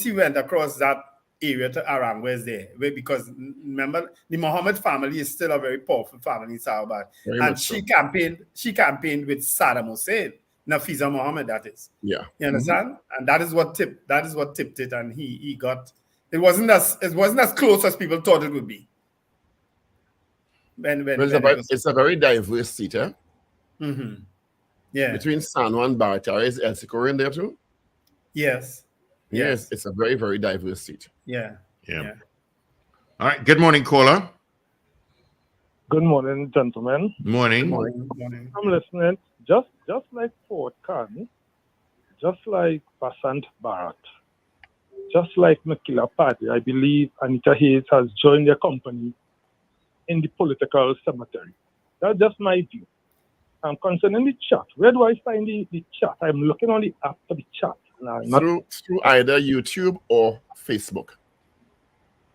he went across that area to Arangwes there, because remember, the Mohammed family is still a very powerful family in Sarawak. And she campaigned with Saddam Hussein, Nafiza Mohammed, that is. Yeah. You understand? And that is what tipped it. And he got it wasn't as close as people thought it would be. It's a very diverse seat, eh? Mm-hmm. Yeah. Between Sanoa and Barataria, is El Sikora in there too? Yes. Yes, it's a very, very diverse seat. Yeah. All right. Good morning, caller. Good morning, gentlemen. Morning. Good morning. I'm listening. Just like Fort Khan, just like Basant Bharat, just like Makila Party, I believe Anita Hayes has joined their company in the political cemetery. That's just my view. I'm concerning the chat. Where do I find the chat? I'm looking on the app for the chat. Through either YouTube or Facebook.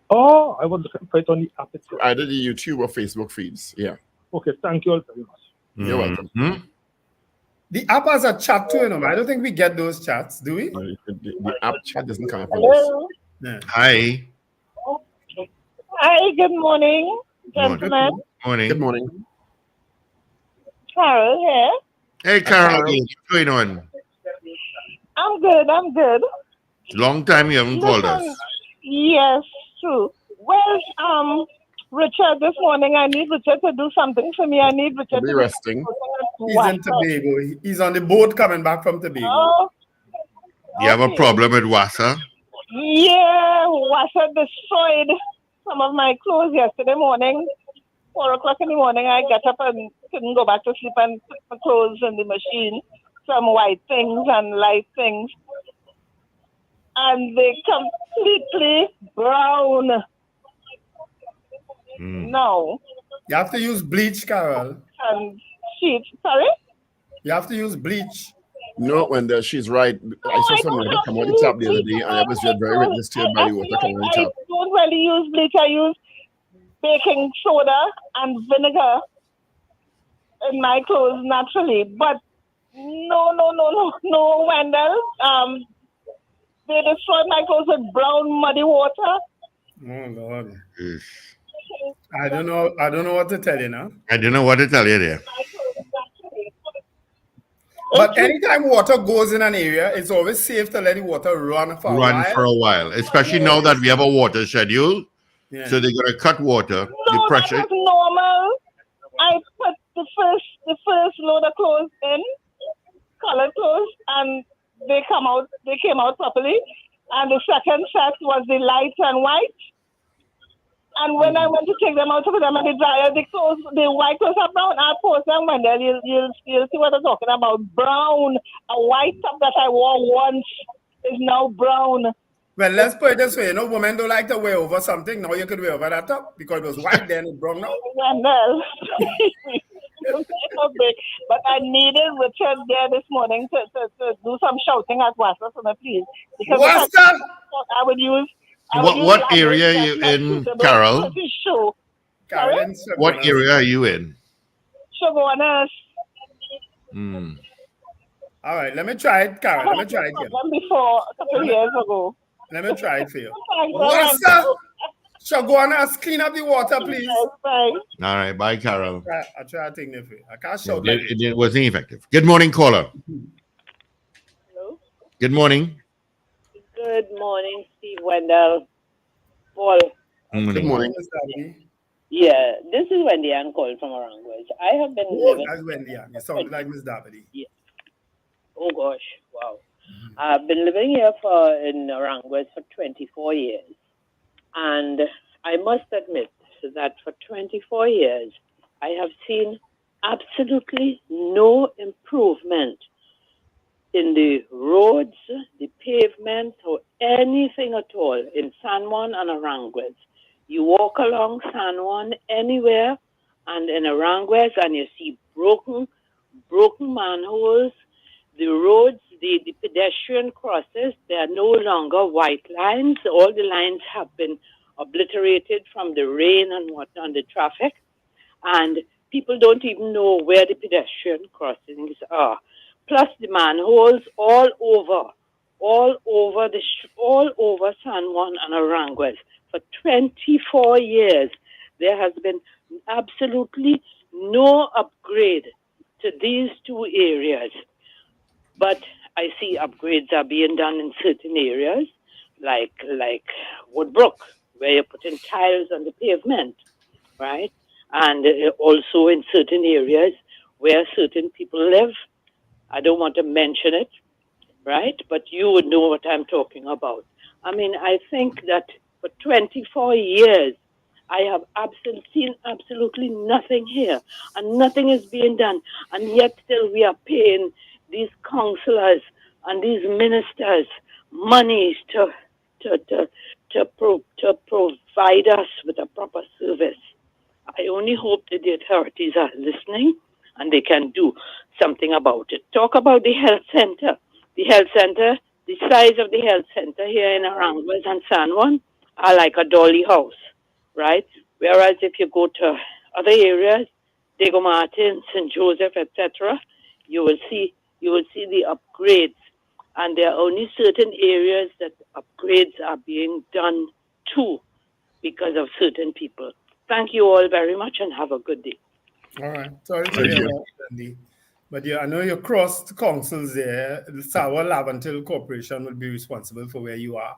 Oh, I was looking for it on the app itself. Either the YouTube or Facebook feeds. Yeah. Okay, thank you all very much. You're welcome. The app has a chat too, I don't think we get those chats, do we? The app chat doesn't come up. Yeah. Hi. Hi, good morning, gentlemen. Morning. Good morning. Carol here. Hey, Carol. What's going on? I'm good. Long time you haven't called us. Yes, true. Well, Richard, this morning I need Richard to do something for me. I need Richard to be resting. He's in Tobago. He's on the boat coming back from Tobago. Oh, you have a problem with Wassa? Yeah, Wassa destroyed some of my clothes yesterday morning. 4 o'clock in the morning, I got up and couldn't go back to sleep and put my clothes in the machine. Some white things and light things. And they completely brown. No. You have to use bleach, Carol. And street. Sorry? You have to use bleach. No, Wendell, she's right. I saw some water come out the tap the other day, and I was very disturbed by the water coming out the I tap. don't really use bleach. I use baking soda and vinegar in my clothes naturally. But no, Wendell. They destroyed my clothes with brown, muddy water. Oh Lord. I don't know what to tell you now. I don't know what to tell you there. But anytime water goes in an area, it's always safe to let the water run for a while. Especially now that we have a water schedule. Yeah. So they're going to cut water. The pressure. That was normal. I put the first load of clothes in, colored clothes, and they came out properly. And the second set was the light and white. And when I went to take them out to put them in the dryer, the white clothes are brown. I post them, Wendell. You'll see what I'm talking about. Brown. A white top that I wore once is now brown. Well, let's put it this way. Women don't like to wear over something. Now you could wear over that top because it was white then, it's brown now. Wendell. But I needed Richard there this morning to do some shouting at Wasta for me, please. Because Wasta? I would use. What area are you in, Carol? Carol, what area are you in? Shoguners. All right, let me try it, Carol. Let me try it again. Before a couple of years ago. Let me try it for you. Wasta? Shoguners, clean up the water, please. Bye. All right, bye, Carol. I try to take it for you. I can't shout it wasn't effective. Good morning, caller. Hello. Good morning. Good morning, Steve, Wendell, Paul. Good morning. Yeah, this is Wendy Ann calling from Aranguez. I have been living. That's Wendy Ann. You sound like Miss Davidi. Yeah. Oh gosh, wow. I've been living here in Aranguez for 24 years. And I must admit that for 24 years, I have seen absolutely no improvement in the roads, the pavement, or anything at all in San Juan and Aranguez. You walk along San Juan anywhere and in Aranguez and you see broken manholes. The roads, the pedestrian crosses, they are no longer white lines. All the lines have been obliterated from the rain and whatnot, the traffic. And people don't even know where the pedestrian crossings are. Plus the manholes all over San Juan and Aranguez. For 24 years, there has been absolutely no upgrade to these two areas. But I see upgrades are being done in certain areas, like Woodbrook, where you're putting tiles on the pavement, right? And also in certain areas where certain people live. I don't want to mention it, right? But you would know what I'm talking about. I mean, I think that for 24 years, I have seen absolutely nothing here, and nothing is being done. And yet still we are paying these councillors and these ministers money to provide us with a proper service. I only hope that the authorities are listening and they can do something about it. Talk about the health center. The health center, the size of the health center here in Aranguez and San Juan are like a dolly house, right? Whereas if you go to other areas, Diego Martin, St. Joseph, etc., you will see the upgrades. And there are only certain areas that upgrades are being done to because of certain people. Thank you all very much and have a good day. All right. Sorry to hear that, Andy. But yeah, I know you crossed councils there. The Sawa Lavantil Corporation will be responsible for where you are.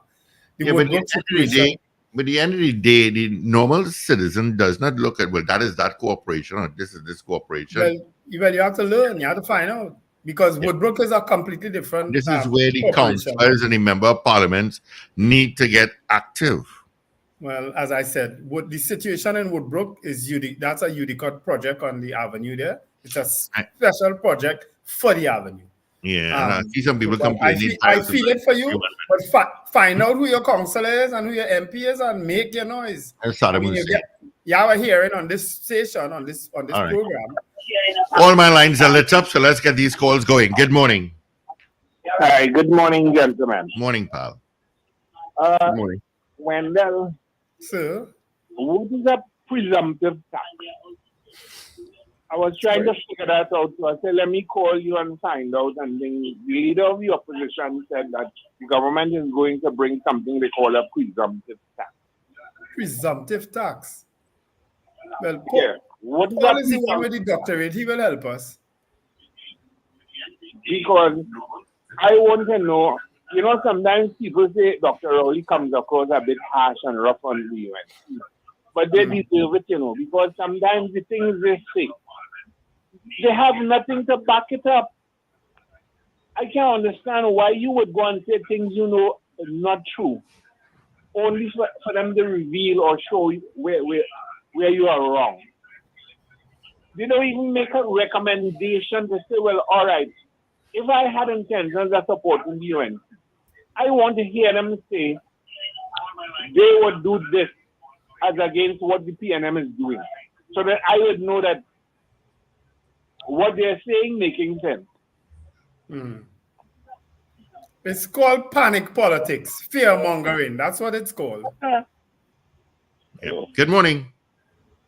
But at the end of the day, the normal citizen does not look at, well, that is that corporation or this is this corporation. Well, you have to learn. You have to find out. Because Woodbrook is a completely different. This is where the councillors and the member of parliament need to get active. Well, as I said, the situation in Woodbrook is unique. That's a Udicott project on the avenue there. It's a special project for the avenue. Yeah, I see some people complaining. I feel it for you, but find out who your councillor is and who your MP is and make your noise. You have a hearing on this station, on this program. All my lines are lit up, so let's get these calls going. Good morning. Hi, good morning, gentlemen. Morning, pal. Good morning. Wendell, Sir, what is a presumptive tax? I was trying to figure that out, so I said, let me call you and find out. And then the leader of the opposition said that the government is going to bring something they call a presumptive tax. presumptive tax. Well, Yeah. What is Paul that is the one with presumptive the doctorate. He will help us. Because I want to know, you know, sometimes people say Dr. Rowley comes across a bit harsh and rough on the UN. But they deserve it, you know, because sometimes the things they say, they have nothing to back it up. I can't understand why you would go and say things you know are not true, only for them to reveal or show you where you are wrong. They don't even make a recommendation to say, well, all right, if I had intentions of supporting the UN, I want to hear them say they would do this as against what the PNM is doing, so that I would know that what they're saying making sense. It's called panic politics, fear mongering. That's what it's called. Good morning.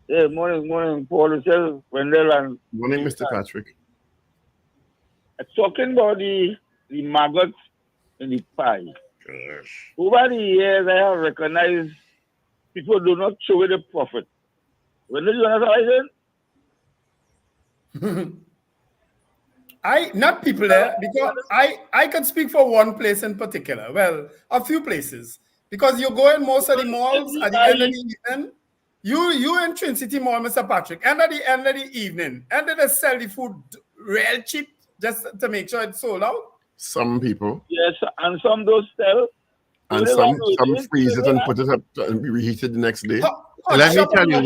Yeah, morning, Paul. Wendell and Morning, Mr. Patrick. talking about the maggots in the pie. Over the years, I have recognized people do not show the profit. When did you understand? Not people there, because I can speak for one place in particular. Well, a few places. Because you go in most of the malls at the end of the evening. You in Trinity Mall, Mr. Patrick, end of the evening, and they sell the food real cheap just to make sure it's sold out. Some people. Yes, and some don't sell. And some freeze it and put it up and be reheated the next day. Let me tell you,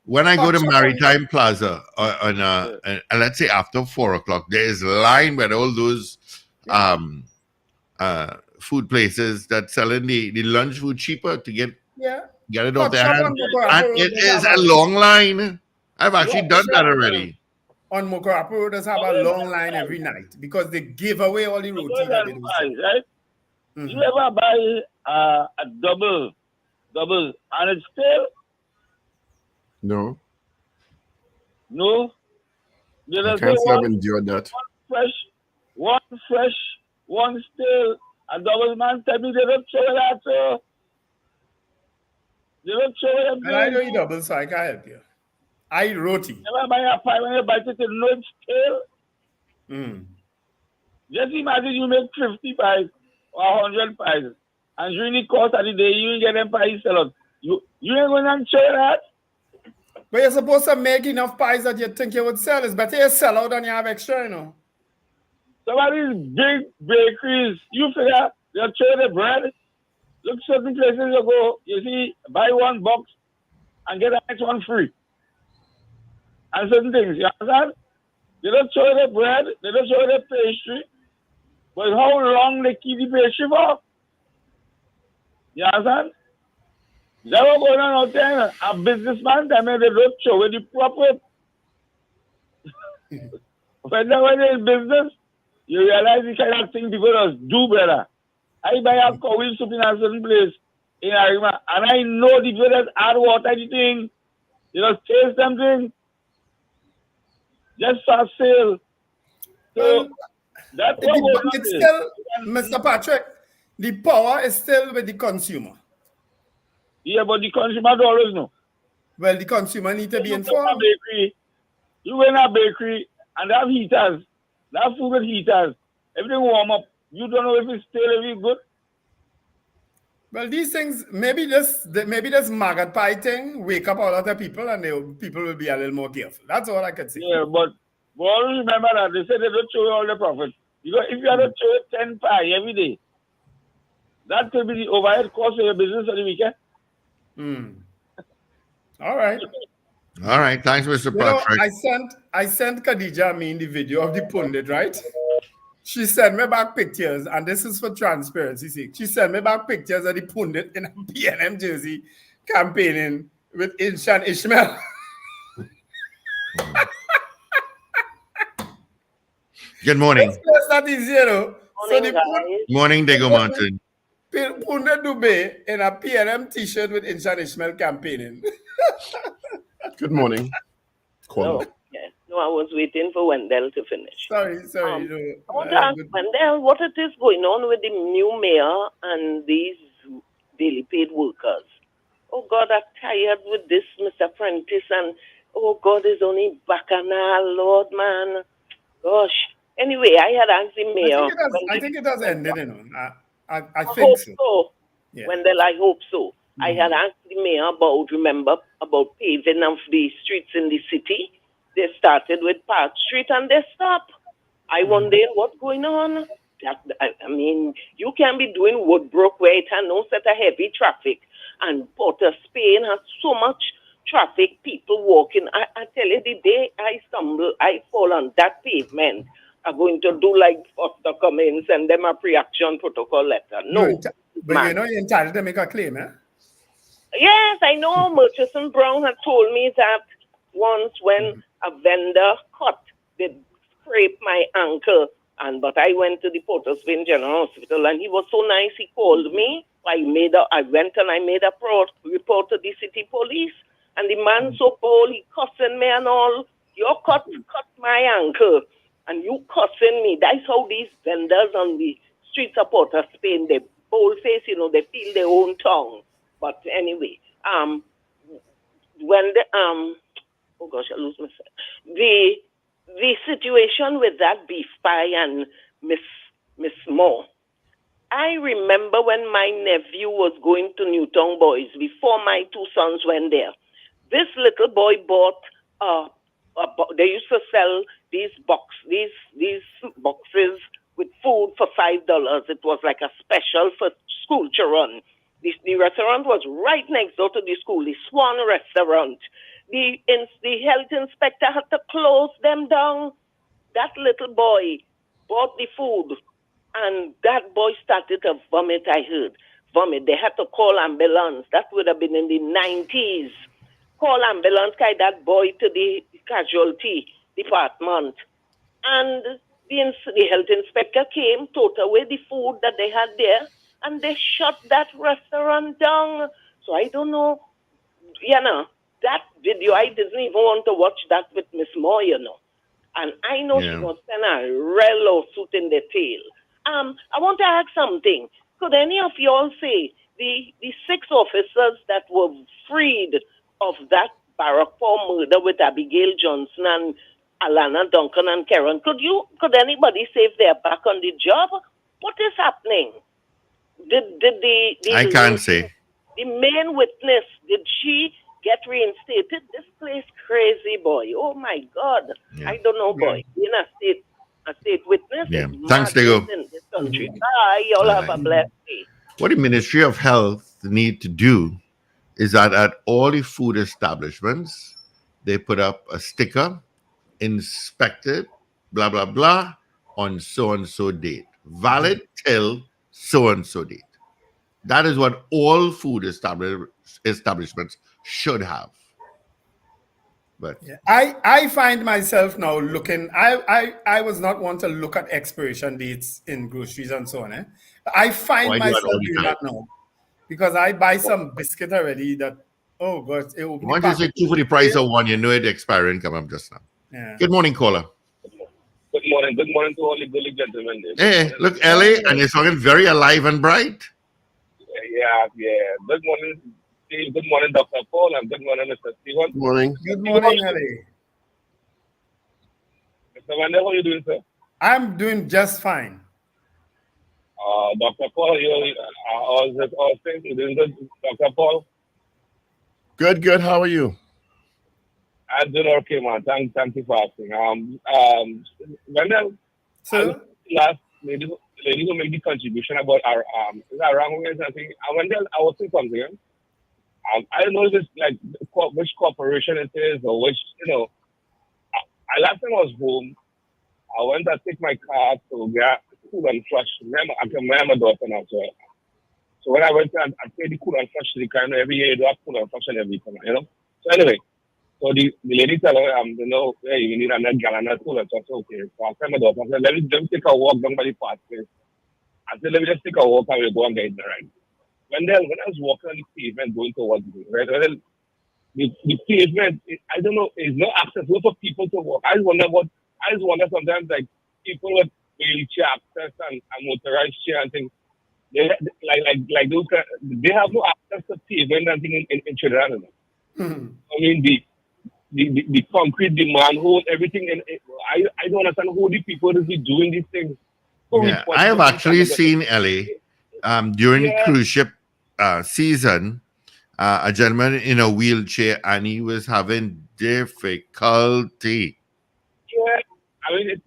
when I go to Maritime Plaza and let's say after 4 o'clock, there is a line where all those food places that selling the lunch food cheaper to get it off their hands. And it is a long line. I've actually done that already. On Mokorapo Road, does have a long line every night because they give away all the roti that they do. Right? You ever buy a double, and it's still? No. No? I can't say I've endured that. One fresh, one still. A double man tell me they don't show that, so. They don't show them. And I know you double, so I can't help you. I roti. Never buy a pie when you bite it, you know it's still. Just imagine you make 50 pies or 100 pies, and during the course of the day, you ain't get them pies sell out. You ain't going to show that. But you're supposed to make enough pies that you think you would sell. It's better you sell out than you have extra, you know. Some of these big bakeries, you figure they'll show the bread. Look, certain places you go, you see, buy one box and get the next one free. And certain things, you understand? They don't show the bread, they don't show the pastry, but how long they keep the pastry for? You understand? That's what's going on out there. A businessman, they don't show the profit. When they're in business, you realize the kind of thing people just do better. I buy a cow soup in a certain place in Arima, and I know the people that add water to the thing. You know, taste something just for sale. So that's what it's still, Mr. Patrick, the power is still with the consumer. Yeah, but the consumer don't always know. Well, the consumer need to be informed. You go in a bakery and they have heaters. They have food with heaters. Everything warm up. You don't know if it's still if it's good. Well, these things, maybe this maggot pie thing wake up a lot of people and people will be a little more careful. That's all I can say. Yeah, but always remember that they say they don't show you all the profit. Because if you have to show 10 pie every day, that will be the overhead cost of your business for the weekend. All right. All right. Thanks, Mr. Patrick. I sent Khadija the video of the pundit, right? She sent me back pictures, and this is for transparency's sake. She sent me back pictures of the pundit in a PNM jersey campaigning with Inshan Ishmael. Good morning. That's not easy, you know. So the Morning, Diego Mountain. Punda Dube in a PLM t-shirt with Inshan Ishmael campaigning. Good morning. No, yes. No, I was waiting for Wendell to finish. Sorry. I want to ask Wendell what it is going on with the new mayor and these daily paid workers. Oh, God, I'm tired with this, Mr. Prentice, and oh, God is only bacchanal, Lord, man. Gosh. Anyway, I had asked the mayor. I think it has ended, you know. I think hope so. Yeah. Wendell, I hope so. I had asked the mayor about paving of the streets in the city. They started with Park Street and they stopped. I wondered what's going on. I mean, you can be doing Woodbrook where it has no such a heavy traffic. And Port of Spain has so much traffic, people walking. I tell you, the day I stumble, I fall on that pavement. I'm going to do like Foster Cummings and them a pre-action protocol letter. No. But you know you're entitled to make a claim, eh? Yes, I know. Murchison Brown had told me that once when a vendor they scraped my ankle, but I went to the Port of Spain General Hospital and he was so nice. He called me. I went and I made a report to the city police, and the man so bold, he cussing me and all. You cut my ankle, and you cussing me. That's how these vendors on the streets of Port of Spain, they bold face, you know, they feel their own tongue. But anyway, when oh gosh, I lose myself. The situation with that beef pie and Miss Moore. I remember when my nephew was going to Newtown Boys before my two sons went there. This little boy bought they used to sell these boxes with food for $5. It was like a special for school children. The restaurant was right next door to the school, the Swan restaurant. The health inspector had to close them down. That little boy bought the food, and that boy started to vomit, I heard. Vomit. They had to call ambulance. That would have been in the 90s. Call ambulance, carry that boy to the casualty department. And the health inspector came, took away the food that they had there, and they shut that restaurant down. So I don't know, you know, that video, I didn't even want to watch that with Miss Moore, you know. And I know she was sent a real lawsuit in the tail. I want to ask something. Could any of y'all say the 6 officers that were freed of that Barack Paul murder with Abigail Johnson and Alana Duncan and Karen, could anybody say if they're back on the job? What is happening? I can't say. The main witness, did she get reinstated? This place crazy, boy. Oh my God. Yeah. I don't know, boy. In a state witness. Yeah. Thanks, Diego. In this country. Bye. Y'all have a blessed day. What the Ministry of Health need to do is that at all the food establishments, they put up a sticker, inspected, blah, blah, blah, on so-and-so date. Valid till so-and-so date. That is what all food establishments should have. But yeah. I find myself now looking, I was not one to look at expiration dates in groceries and so on. Eh? I find myself doing that now. Because I buy some biscuit already that, oh God, it will be. Once you say 2 for the price of 1, you know it expiring come up just now. Yeah. Good morning, caller. Good morning. Good morning to all the good gentlemen. Hey, look, Ellie, and you're talking very alive and bright. Yeah. Good morning, Steve. Good morning, Dr. Paul, and good morning, Mr. Stephen. Good morning. Good morning, Ellie. Mr. Wendell, how are you doing, sir? I'm doing just fine. Dr. Paul, all things you doing good, Dr. Paul? Good. How are you? I'm doing okay, man. Thank you for asking. Wendell, so last lady who made the contribution about our is that wrong way I think? Wendell, I was saying something. I don't know if it's like which corporation it is or which, you know. Last time I was home, I went to take my car to get Cool and Flush. I can remember daughter now. So when I went there, I paid the Cool and Flush to the car. Every year you do have Cool and Flush and everything, you know. So anyway, So the lady tell her, hey, you need another gallon or two. So okay. So I tell my daughter, I said, let me take a walk down by the path place. I said, let me just take a walk and we'll go and get in the ride. Wendell, when I was walking on the pavement going towards me, right? Well, the pavement, I don't know, is no accessible for people to walk. I just wonder sometimes, like, people with wheelchair access and motorized chair and things, they like those they have no access to pavement and things in Trinidad. Mm-hmm. I mean, the concrete, the manhole, everything, and I don't understand who the people is doing these things. Yeah, I have actually seen Ellie during cruise ship season, a gentleman in a wheelchair, and he was having difficulty. Yeah, I mean,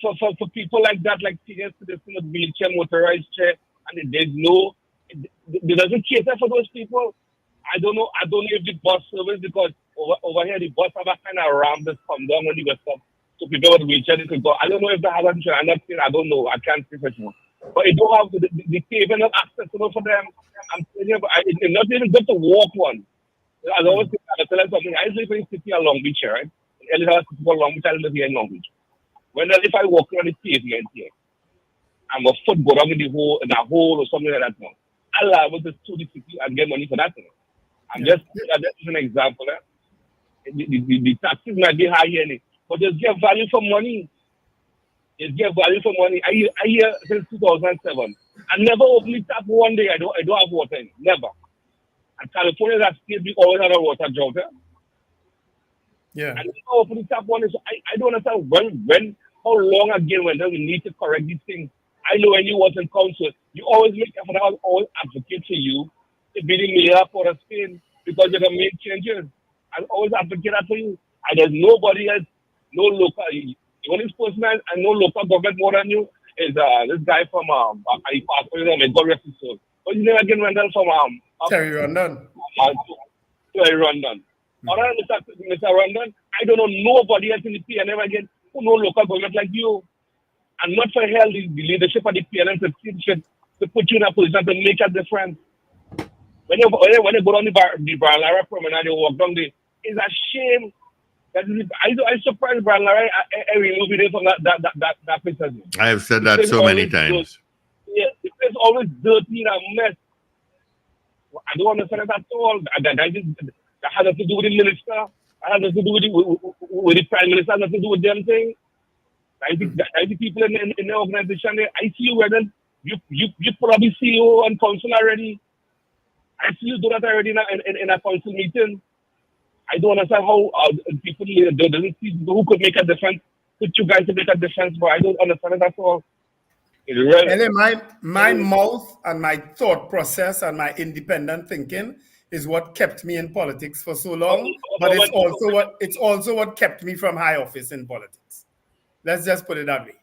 for people like that, like senior citizens with wheelchair, motorized chair, and there doesn't cater for those people. I don't know if the bus service, because over here the bus have a kind of ramp that come down when you get up. So people with wheelchair, they could go. I don't know if they have that. I'm not saying I don't know. I can't say for sure. But it don't have the pavement not accessible for them. I'm telling you, it's not even just to walk one. I always tell them something. I live in the city of Long Beach, right? I live in Long Beach. I live here in Long Beach. If I walk on the pavement here, I'm a foot go down in a hole or something like that. Now, I'll able to sue the city and get money for that. I'm just an example. The taxes might be high here, but just get value for money. Just get value for money. I hear since 2007. I never opened the tap one day. I don't have water in. Never. And California, that state, we always had a water drought. Yeah. I never opened the tap one day. So I don't understand how long again when we need to correct these things. I know when you was in council, you always make effort. I will always advocate for you to be the mayor for the Spain because you're going to make changes. I always advocate that for you. And there's nobody else, no local, the only spokesman and no local government more than you is this guy from God rest his soul. What's his name again, Wendell? From Terry Rondon. Terry Rondon. Other than Mr. Rondon, I don't know nobody else in the PNM again who know local government like you. And not for hell the leadership of the PNM to put you in a position to make a difference. When you go down the Brian Lara promenade, you walk down there, it's a shame. I'm surprised Brian Lara removed it from that place. I have said that so many times. Yeah, the place always dirty and a mess. I don't understand it at all. That has nothing to do with the minister. That has nothing to do with the prime minister. Has nothing to do with them thing. I think the people in the organization, I see you, Wendell. You probably CEO and council already. I see you do that already in a council meeting. I don't understand how people doesn't see who could make a difference. Put you guys to make a difference, but I don't understand it at all. My mouth and my thought process and my independent thinking is what kept me in politics for so long. But it's also what kept me from high office in politics. Let's just put it that way.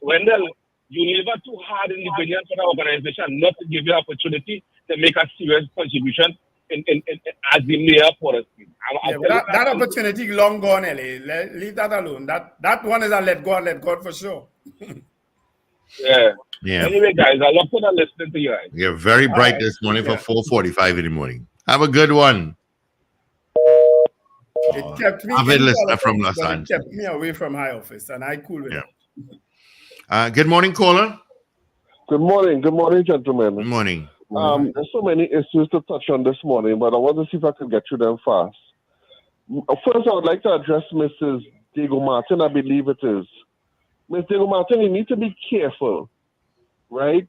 Wendell, you labor too hard in the opinion for the organization not to give you opportunity to make a serious contribution as the mayor for us. That opportunity long gone, Ellie. Leave that alone. That one is a let go for sure. Yeah. Anyway, guys, I love listening to you guys. You're very bright this morning for 4:45 in the morning. Have a good one. It kept me from Los Angeles. It kept me away from high office, and I cool with it. Good morning, caller. Good morning, gentlemen. Good morning. There's so many issues to touch on this morning, but I want to see if I can get through them fast. First, I would like to address Mrs. Diego Martin, I believe it is. Ms. Diego Martin, you need to be careful, right?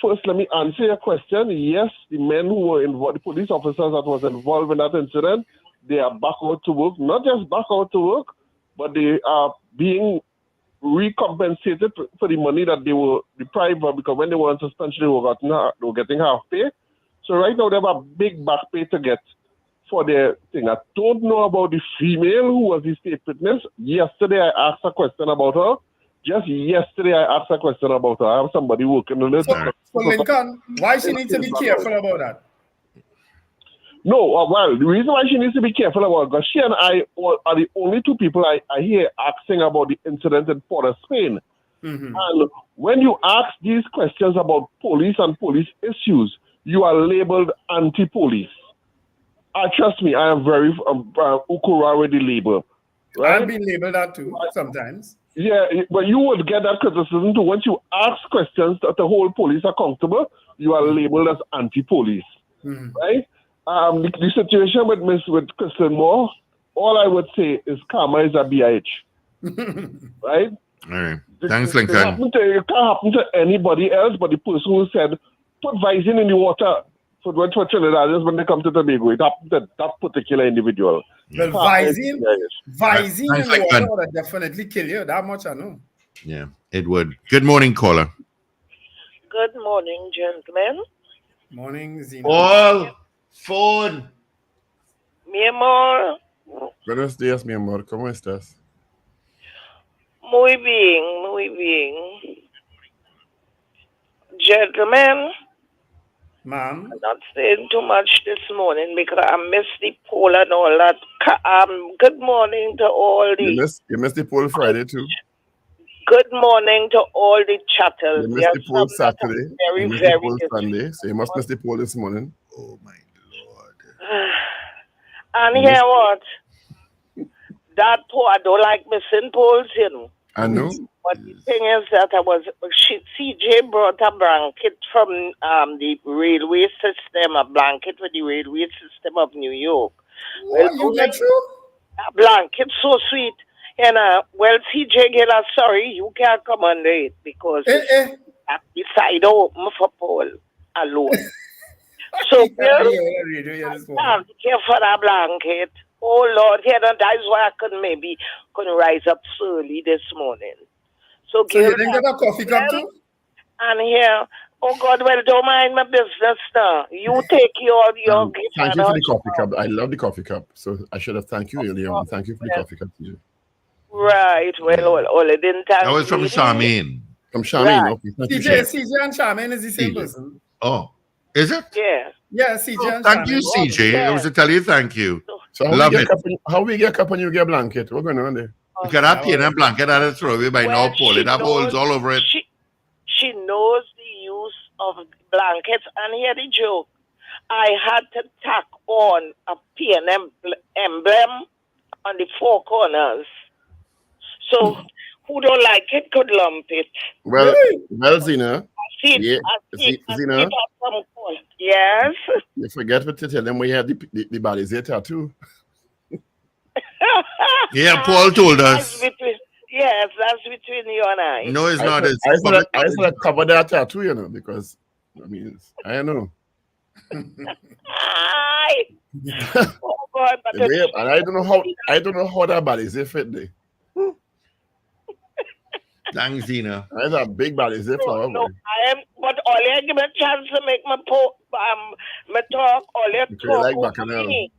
First, let me answer your question. Yes, the men who were involved, the police officers that was involved in that incident, they are back out to work. Not just back out to work, but they are being recompensated for the money that they were deprived of, because when they were on suspension, they were getting half pay. So right now, they have a big back pay to get for their thing. I don't know about the female who was the state witness. Yesterday, I asked a question about her. Just yesterday, I asked a question about her. I have somebody working on this. So Lincoln, why she needs to be careful about that? No, well, the reason why she needs to be careful about it, because she and I are the only two people I hear asking about the incident in Port of Spain. Mm-hmm. And when you ask these questions about police and police issues, you are labeled anti-police. trust me, I am very ukura with the label. Right? I've been labeled that too sometimes. Yeah, but you would get that criticism too. Once you ask questions that the whole police accountable, you are labeled as anti-police, right? The situation with Kristen Moore, all I would say is karma is a BIH, right? All right. Thanks, It can't happen to anybody else but the person who said, put Visine in the water for Trinidadians when they come to Tobago. It happened to that particular individual. Well, Visine in the water would have definitely kill you. That much I know. Yeah, it would. Good morning, caller. Good morning, gentlemen. Morning, Zina. All phone. Mi amor. Buenos días, mi amor. ¿Cómo estás? Muy bien, muy bien. Gentlemen. Ma'am. I'm not saying too much this morning because I missed the poll and all that. Good morning to all the... You missed the poll Friday too. Good morning to all the chatters. You missed the poll Saturday. Very, you missed very the poll Sunday. So you must miss the poll this morning. Oh my Lord. And hear what? That poll, I don't like missing polls, you know. I know. But the thing is that CJ brought a blanket from the railway system, a blanket for the railway system of New York. Well, you get through? A blanket so sweet. And well, CJ Gila, sorry, you can't come under it because the side open for Paul alone. So, girl, care for that blanket. Oh Lord, yeah, that's why I couldn't rise up early this morning. So you didn't get a coffee cup too? And here, oh God, well, don't mind my business now. You take your thank you for the coffee cup. I love the coffee cup. So I should have thanked you earlier on. Thank you for the coffee cup. Right. Well, all I didn't thank That was from Charmaine. From Charmaine, Right. okay. CJ and Charmaine is the same person. Oh, is it? Yeah. Yeah, CJ and Charmaine. Thank you, CJ. I was to tell you thank you. So love it. How we get a cup and you get a blanket? What's going on there? You can have a blanket that is throw away by now, Paul. It have holes all over it. She knows the use of blankets. And here the joke. I had to tack on a P&M emblem on the four corners. So who don't like it could lump it. Well, Zina. Zina. Yes. You forget what to tell them we have the bodies here tattoo. Yeah, Paul told us. That's between you and I. No, it's not. I said I cover that tattoo, you know, because I know. Oh God, but and I don't know how that body is fit there. Thanks, Zina. I have big bodies there, flower. No, I am. But all you give me a chance to make my talk. All you talk like over me.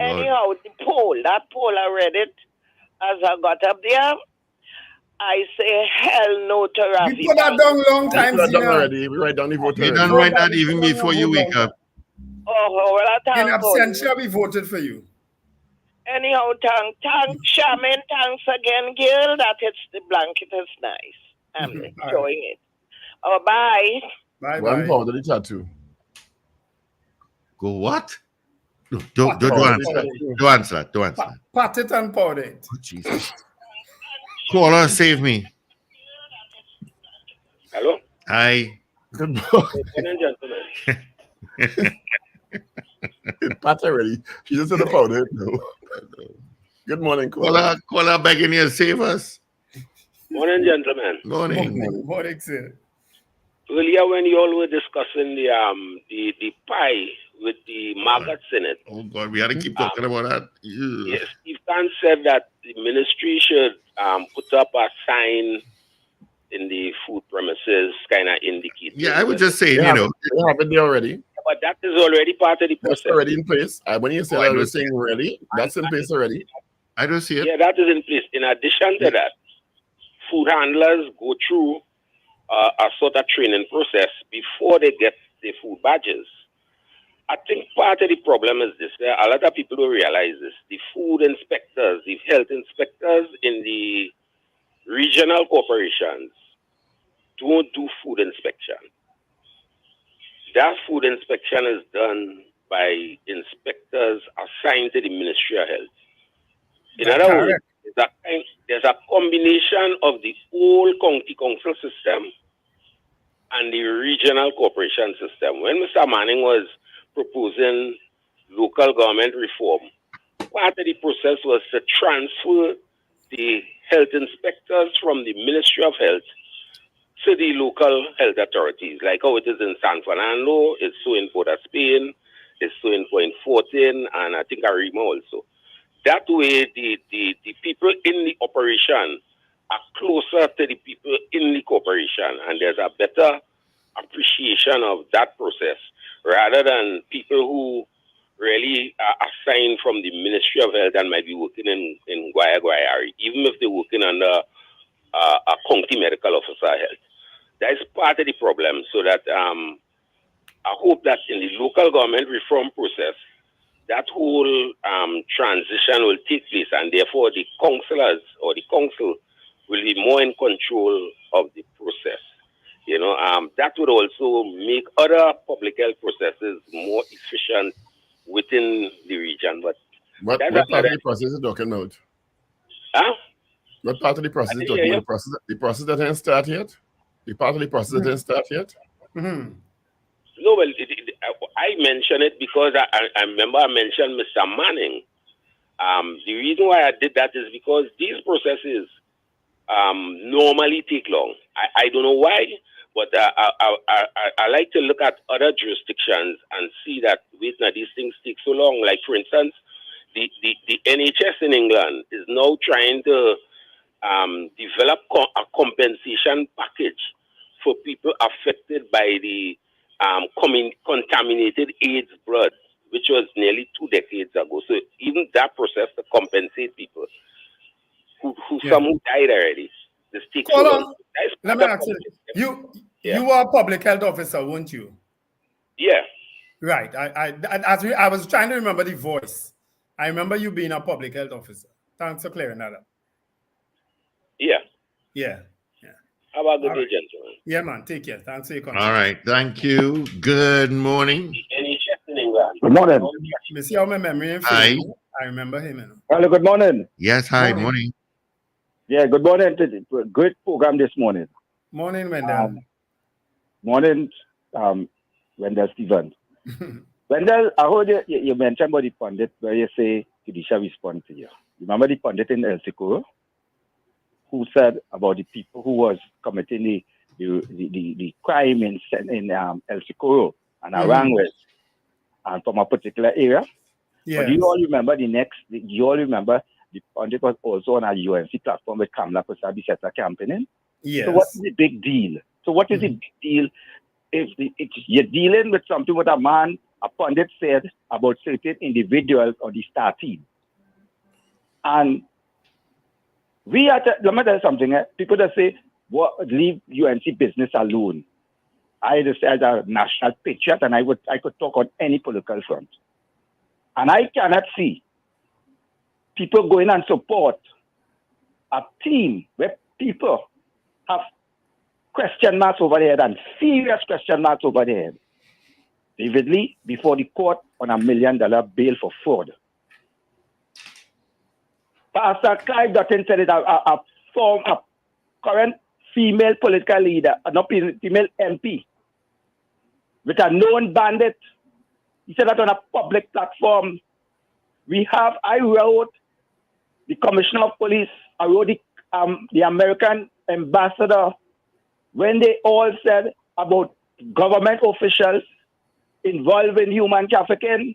Anyhow, that poll, I read it as I got up there. I say hell no to Ravi. You put that down long time ago. We write down the vote. You don't write that even before you wake up. Oh, well, in absentia, we voted for you. Anyhow, thanks, Charmaine. Thanks again, girl. That it's the blanket is nice. I'm enjoying it. Oh, bye. Bye. One powder the tattoo. Go what? No, don't answer. Don't answer. Don't answer. Pat it and powder it. Oh, Jesus. Caller, save me. Hello. Hi. Good morning, gentlemen. Pat already. She just said the powder. No. Good morning, caller. Caller begging you to save us. Morning, gentlemen. Morning, sir. Earlier, when you all were discussing the pie with the maggots in it. Oh God, we had to keep talking about that. Yes, Steve Khan said that the ministry should put up a sign in the food premises, kind of indicating. Yeah, I would just say, they have it there already. But that is already part of the process. That's already in place. When you say everything ready, that's in place already. I don't see it. Yeah, that is in place. In addition to that, food handlers go through a sort of training process before they get the food badges. I think part of the problem is this. There are a lot of people who realize this. The food inspectors, the health inspectors in the regional corporations don't do food inspection. That food inspection is done by inspectors inspectors assigned to the Ministry of Health. In That's other words, correct. there's a combination of the whole county council system and the regional corporation system. When Mr. Manning was proposing local government reform, part of the process was to transfer the health inspectors from the Ministry of Health to the local health authorities, like how it is in San Fernando, it's so in Port of Spain, it's so in Point 14, and I think Arima also. That way, the people in the operation are closer to the people in the corporation, and there's a better appreciation of that process, rather than people who really are assigned from the Ministry of Health and might be working in Guaya, even if they're working under a county medical officer health. That is part of the problem, so that I hope that in the local government reform process, that whole transition will take place, and therefore the councillors or the council will be more in control of the process. You know, that would also make other public health processes more efficient within the region. But what part of the process is talking about? Huh? What part of the process is talking about? The process that hasn't started yet? The part of the process that hasn't started yet? Mm-hmm. No, well, I mentioned it because I remember I mentioned Mr. Manning. The reason why I did that is because these processes normally take long. I don't know why, but I like to look at other jurisdictions and see that, wait, now these things take so long. Like, for instance, the NHS in England is now trying to develop a compensation package for people affected by the contaminated AIDS blood, which was nearly 2 decades ago. So even that process to compensate people who some who died already, this takes so long. Let me ask you. You were a public health officer, weren't you? Yeah. Right. I was trying to remember the voice. I remember you being a public health officer. Thanks for clearing that up. Yeah. Yeah. Have a good day, gentlemen. Yeah, man. Take care. Thanks for your contribution. All right. Thank you. Good morning. Good morning. You see how my memory Hi. I remember him. You know. Hello, good morning. Yes, hi. Morning. Yeah, good morning. Great program this morning. Morning, Wendell. Morning, Wendell Stephen. Wendell, I heard you mentioned about the pundit where you say Kidisha respond to you. Remember the pundit in El Sikoro who said about the people who was committing the crime in El Sikoro and Arangwes and from a particular area? Yes. But do you all remember the pundit was also on a UNC platform with Kamala Prasad Biseta campaigning? Yes. So what is the big deal? So what is the big deal if you're dealing with something what a pundit said about certain individuals on the star team? And let me tell you something. People that say, leave UNC business alone. I just as a national patriot, and I could talk on any political front. And I cannot see people going and support a team where people have question marks over their head and serious question marks over their head. Vividly before the court on $1 million bail for fraud. Pastor Clive Dutton said it, a current female political leader, not female MP, with a known bandit. He said that on a public platform. I wrote the Commissioner of Police, I wrote the American ambassador, when they all said about government officials involved in human trafficking.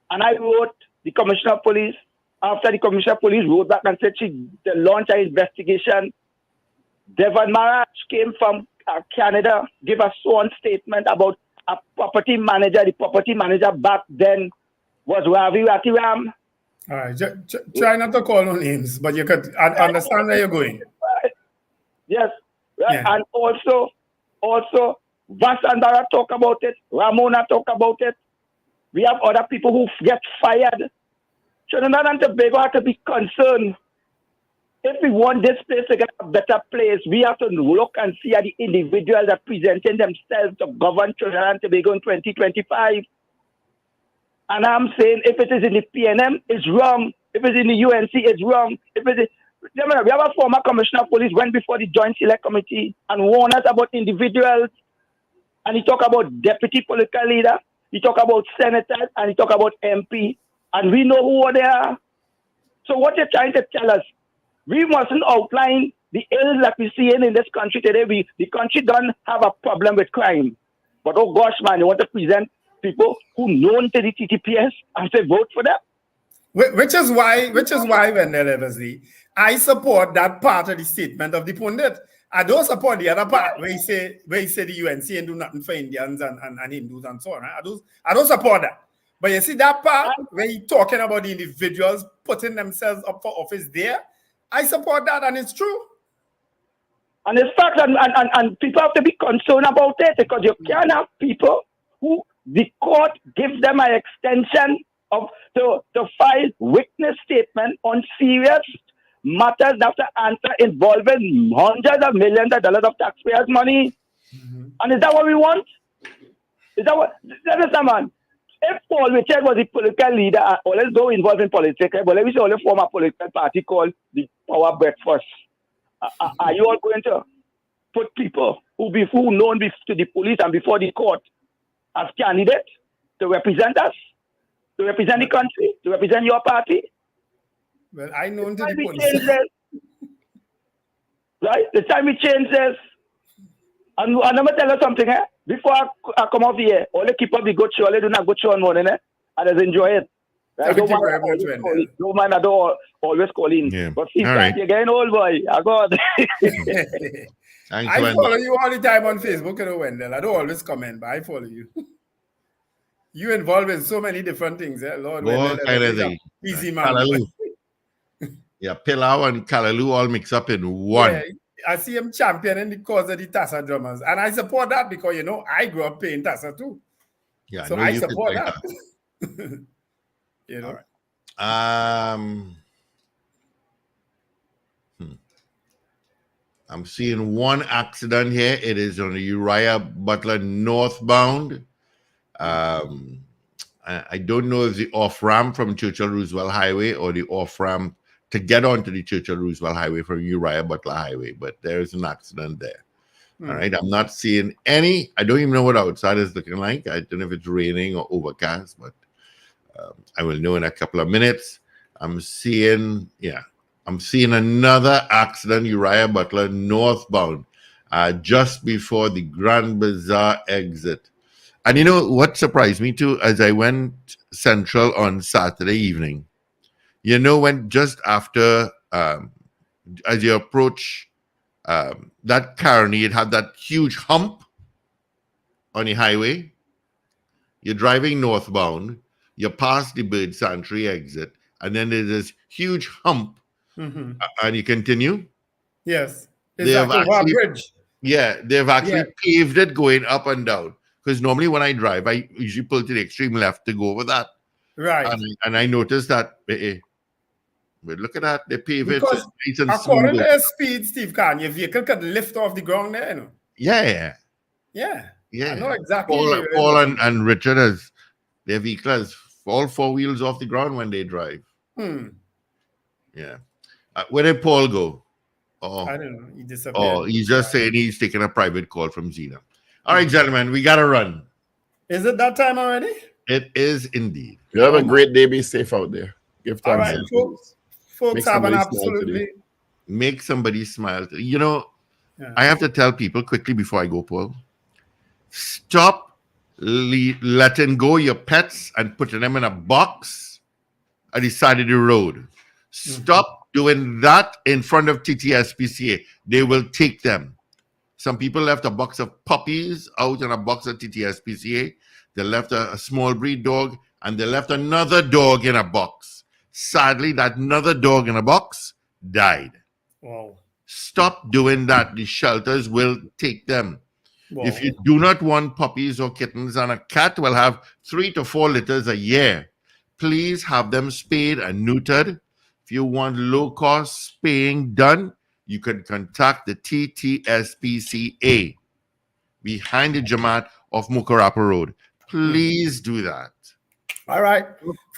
And I wrote the Commissioner of Police. After the Commissioner of Police wrote back and said they launched an investigation, Devon Marach came from Canada, gave a sworn statement about a property manager. The property manager back then was Ravi Ratiram. All right. Try not to call no names, but you could understand where you're going. Yes. Right. Yeah. And also, Vasandara talk about it. Ramona talk about it. We have other people who get fired. Trinidad and Tobago have to be concerned. If we want this place to get a better place, we have to look and see at the individuals that presenting themselves to govern Trinidad and Tobago in 2025. And I'm saying if it is in the PNM, it's wrong. If it's in the UNC, it's wrong. If it is, remember, we have a former commissioner of police went before the Joint Select Committee and warned us about individuals. And he talked about deputy political leader. He talked about senators, and he talked about MP. And we know who they are. So what you're trying to tell us, we mustn't outline the ills that we're seeing in this country today. The country doesn't have a problem with crime. But oh gosh, man, you want to present people who known to the TTPS and say vote for them? Which is why, Wendell Eversley, I support that part of the statement of the pundit. I don't support the other part where he say the UNC and do nothing for Indians and Hindus and so on. Right? I don't support that. But you see that part where he talking about the individuals putting themselves up for office there, I support that, and it's true. And it's fact, and people have to be concerned about it, because you can't have people who the court gives them an extension of to file witness statement on serious matters that have to answer involving hundreds of millions of dollars of taxpayers' money. And is that what we want? Is that what? Listen, man. If Paul Richard was a political leader, or let's go involved in politics, but let me say, only form a political party called the Power Breakfast. Are you all going to put people who known to the police and before the court as candidates to represent us, to represent the country, to represent your party? Well, I know to the police. Right? The time we change this, and I'm going to tell you something, before I come off here, all the keep up the good show, all they do not good show on morning, and just enjoy it. Right? Don't mind, I don't always call in. Yeah. But see, right. You're getting old, boy. I got I follow you all the time on Facebook, you know, Wendell. I don't always comment, but I follow you. You involved in so many different things, Lord. All kind of things. Easy man. Yeah, Pilau and Kalaloo all mixed up in one. Yeah, I see him championing the cause of the Tassa drummers. And I support that because, you know, I grew up playing Tassa too. Yeah, so I support that. You know? Right. I'm seeing one accident here. It is on the Uriah Butler northbound. I don't know if the off-ramp from Churchill Roosevelt Highway or the off-ramp to get onto the Churchill Roosevelt Highway from Uriah Butler Highway, but there is an accident there. All right, I'm not seeing any. I don't even know what outside is looking like. I don't know if it's raining or overcast, but I will know in a couple of minutes. I'm seeing another accident, Uriah Butler northbound, just before the Grand Bazaar exit. And you know what surprised me too, as I went central on Saturday evening, you know, when just after, as you approach that Carney, it had that huge hump on the highway. You're driving northbound, you pass the Bird Sanctuary exit, and then there's this huge hump, and you continue. Yes, exactly. Bridge. Yeah, they've actually paved it going up and down. Because normally when I drive, I usually pull to the extreme left to go over that. Right. And I noticed that, but look at that, they pave it. According to their speed, Steve Khan, your vehicle could lift off the ground there, you know? Yeah. I know exactly. Paul and Richard, their vehicle has all four wheels off the ground when they drive. Yeah. Where did Paul go? I don't know. He disappeared. Oh, he's just saying he's taking a private call from Zena. All right, gentlemen, we got to run. Is it that time already? It is indeed. You have a great day. Be safe out there. Give all thanks. Right, folks have an absolutely... Make somebody smile. You know, I have to tell people quickly before I go, Paul, stop letting go your pets and putting them in a box at the side of the road. Stop doing that in front of TTSPCA. They will take them. Some people left a box of puppies out in a box of TTSPCA. They left a small breed dog, and they left another dog in a box. Sadly, that another dog in a box died. Wow. Stop doing that. The shelters will take them. Wow. If you do not want puppies or kittens, and a cat will have 3 to 4 litters a year, please have them spayed and neutered. If you want low-cost spaying done, you can contact the TTSPCA behind the Jamaat of Mukarapa Road. Please do that. All right.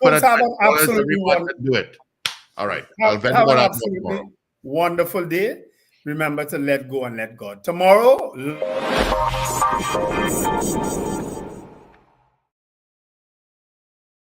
But Folks, have an absolutely do it. All right. I'll have vent an about that absolutely tomorrow. wonderful day. Remember to let go and let God. Tomorrow.